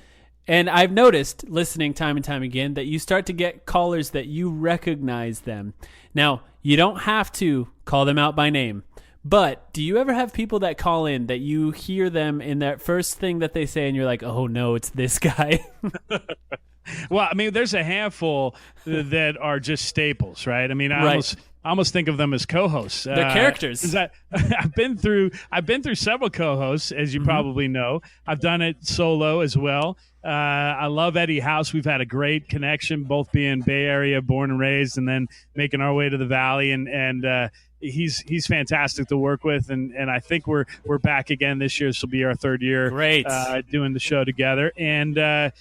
and I've noticed, listening time and time again, that you start to get callers that you recognize them. Now, you don't have to call them out by name, but do you ever have people that call in that you hear them in that first thing that they say, and you're like, oh, no, it's this guy? Well, I mean, there's a handful that are just staples, right? I mean, I almost think of them as co-hosts. They're characters. I've been through several co-hosts, as you probably know. I've done it solo as well. I love Eddie House. We've had a great connection, both being Bay Area, born and raised, and then making our way to the Valley. And he's fantastic to work with. And I think we're back again this year. This will be our third year doing the show together. And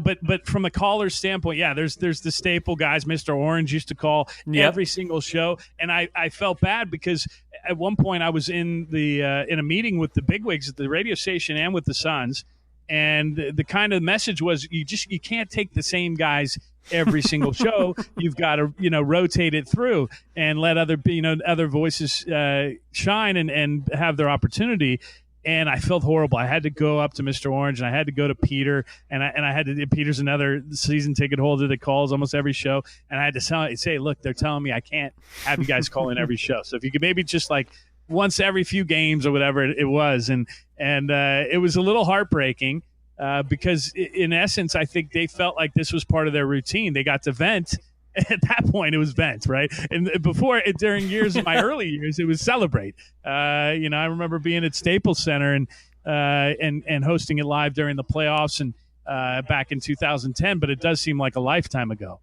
but from a caller standpoint, yeah, there's the staple guys. Mr. Orange used to call every single show, and I felt bad because at one point I was in a meeting with the bigwigs at the radio station and with the Suns, and the kind of message was you can't take the same guys every single show. You've got to rotate it through and let other voices shine and have their opportunity. And I felt horrible. I had to go up to Mr. Orange, and I had to go to Peter, and I had to. Peter's another season ticket holder that calls almost every show, and I had to say, look, they're telling me I can't have you guys call in every show. So if you could maybe just like once every few games or whatever it was, and it was a little heartbreaking because in essence, I think they felt like this was part of their routine. They got to vent. At that point, it was vent, right? And during years of my early years, it was celebrate. I remember being at Staples Center and hosting it live during the playoffs and back in 2010. But it does seem like a lifetime ago.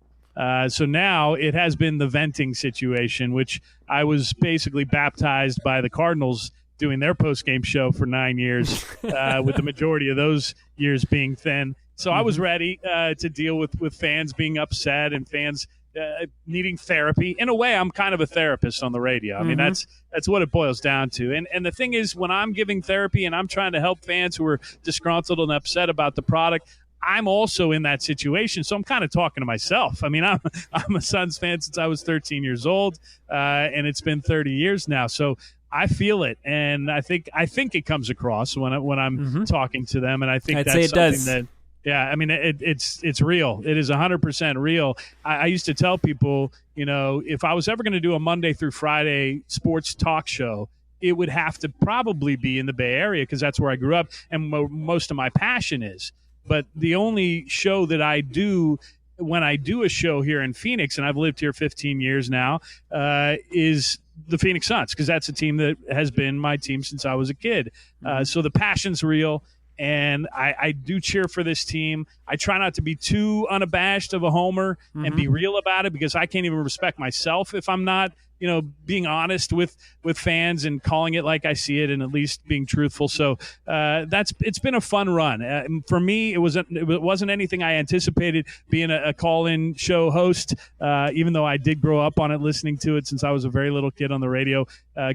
So now it has been the venting situation, which I was basically baptized by the Cardinals doing their post-game show for 9 years, with the majority of those years being thin. So I was ready to deal with fans being upset and fans needing therapy. In a way, I'm kind of a therapist on the radio. I mean, that's what it boils down to. And the thing is, when I'm giving therapy and I'm trying to help fans who are disgruntled and upset about the product, I'm also in that situation. So I'm kind of talking to myself. I mean, I'm a Suns fan since I was 13 years old, and it's been 30 years now. So I feel it, and I think it comes across when I'm talking to them, and I think that's something that. Yeah, I mean, it's real. It is 100% real. I used to tell people, if I was ever going to do a Monday through Friday sports talk show, it would have to probably be in the Bay Area because that's where I grew up and most of my passion is. But the only show that I do when I do a show here in Phoenix, and I've lived here 15 years now, is the Phoenix Suns, because that's a team that has been my team since I was a kid. So the passion's real. And I do cheer for this team. I try not to be too unabashed of a homer and be real about it because I can't even respect myself if I'm not, being honest with fans and calling it like I see it and at least being truthful. So it's been a fun run. For me, it wasn't anything I anticipated being a call-in show host, even though I did grow up on it, listening to it since I was a very little kid on the radio,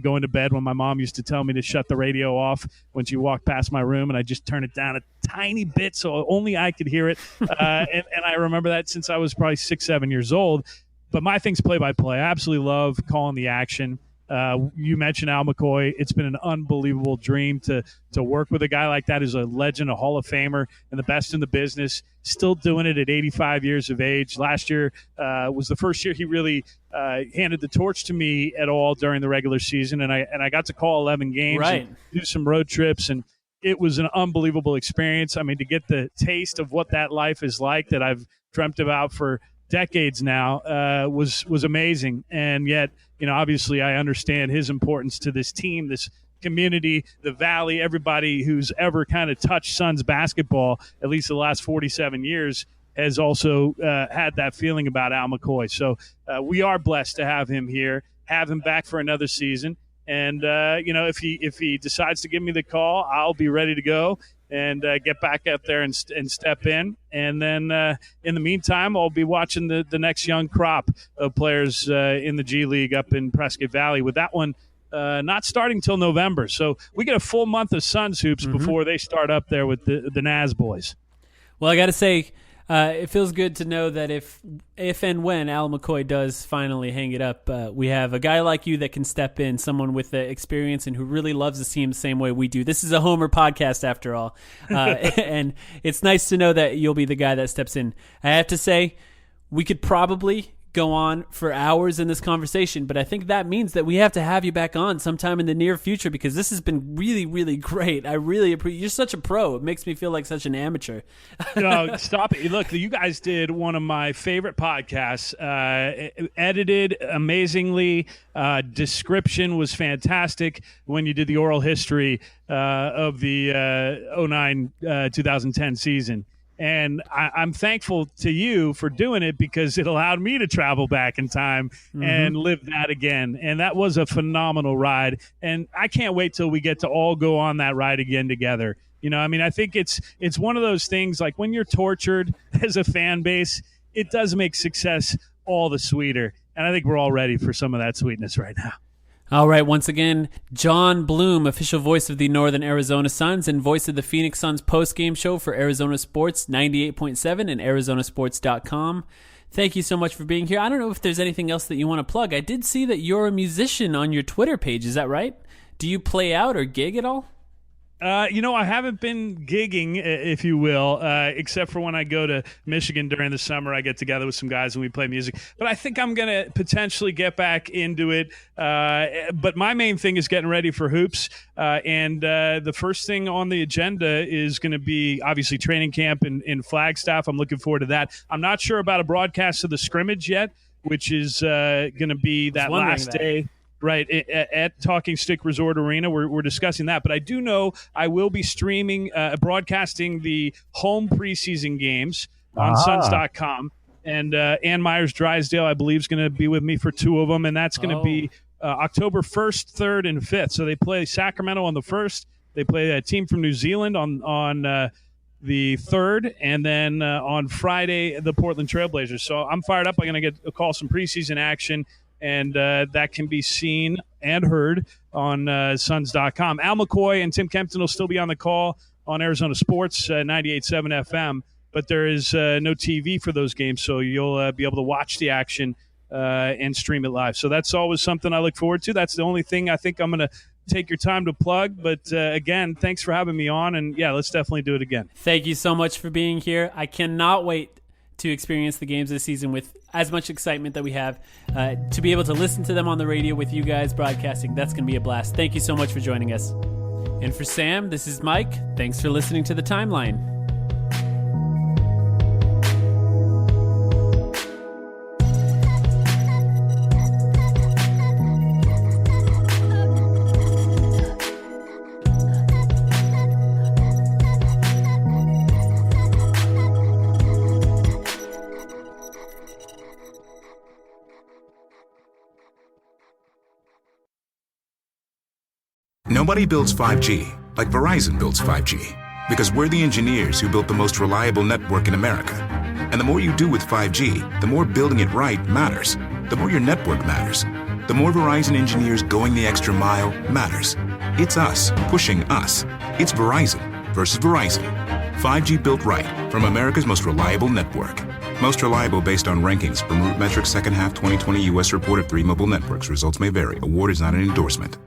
going to bed when my mom used to tell me to shut the radio off when she walked past my room, and I just turn it down a tiny bit so only I could hear it. And I remember that since I was probably 6, 7 years old. But my thing's play-by-play. I absolutely love calling the action. You mentioned Al McCoy. It's been an unbelievable dream to work with a guy like that who's a legend, a Hall of Famer, and the best in the business, still doing it at 85 years of age. Last year was the first year he really handed the torch to me at all during the regular season, and I got to call 11 games and do some road trips, and it was an unbelievable experience. I mean, to get the taste of what that life is like that I've dreamt about for decades now was amazing. And yet, obviously I understand his importance to this team, this community, the Valley, everybody who's ever kind of touched Suns basketball, at least the last 47 years, has also had that feeling about Al McCoy. So we are blessed to have him here, have him back for another season. And if he decides to give me the call, I'll be ready to go and get back out there and step in. And then in the meantime, I'll be watching the next young crop of players in the G League up in Prescott Valley, with that one not starting till November. So we get a full month of Suns hoops before they start up there with the Naz boys. Well, I got to say, it feels good to know that if and when Al McCoy does finally hang it up, we have a guy like you that can step in, someone with the experience and who really loves the team the same way we do. This is a Homer podcast after all. And it's nice to know that you'll be the guy that steps in. I have to say, we could probably go on for hours in this conversation, but I think that means that we have to have you back on sometime in the near future, because this has been really, really great. I really appreciate. You're such a pro. It makes me feel like such an amateur. No, stop it. Look, you guys did one of my favorite podcasts, edited amazingly. Description was fantastic when you did the oral history of the 2009-2010 season. And I'm thankful to you for doing it, because it allowed me to travel back in time and live that again. And that was a phenomenal ride. And I can't wait till we get to all go on that ride again together. I think it's one of those things, like when you're tortured as a fan base, it does make success all the sweeter. And I think we're all ready for some of that sweetness right now. All right, once again, Jon Bloom, official voice of the Northern Arizona Suns and voice of the Phoenix Suns post-game show for Arizona Sports 98.7 and ArizonaSports.com. Thank you so much for being here. I don't know if there's anything else that you want to plug. I did see that you're a musician on your Twitter page. Is that right? Do you play out or gig at all? I haven't been gigging, if you will, except for when I go to Michigan during the summer. I get together with some guys and we play music. But I think I'm going to potentially get back into it. But my main thing is getting ready for hoops. And the first thing on the agenda is going to be, obviously, training camp in Flagstaff. I'm looking forward to that. I'm not sure about a broadcast of the scrimmage yet, which is going to be that last day. Right, at Talking Stick Resort Arena. We're discussing that. But I do know I will be streaming, broadcasting the home preseason games on Suns.com. And Ann Myers-Drysdale, I believe, is going to be with me for two of them. And that's going to be October 1st, 3rd, and 5th. So they play Sacramento on the 1st. They play a team from New Zealand on the 3rd. And then on Friday, the Portland Trailblazers. So I'm fired up. I'm going to get a call some preseason action. And that can be seen and heard on Suns.com. Al McCoy and Tim Kempton will still be on the call on Arizona Sports 98.7 FM, but there is no TV for those games, so you'll be able to watch the action and stream it live. So that's always something I look forward to. That's the only thing I think I'm going to take your time to plug. But again, thanks for having me on, and yeah, let's definitely do it again. Thank you so much for being here. I cannot wait to experience the games this season with as much excitement that we have, to be able to listen to them on the radio with you guys broadcasting. That's going to be a blast. Thank you so much for joining us. And for Sam, this is Mike. Thanks for listening to The Timeline. Nobody builds 5G like Verizon builds 5G, because we're the engineers who built the most reliable network in America. And the more you do with 5G, the more building it right matters. The more your network matters. The more Verizon engineers going the extra mile matters. It's us pushing us. It's Verizon versus Verizon. 5G built right from America's most reliable network. Most reliable based on rankings from RootMetrics second half 2020 U.S. report of 3 mobile networks. Results may vary. Award is not an endorsement.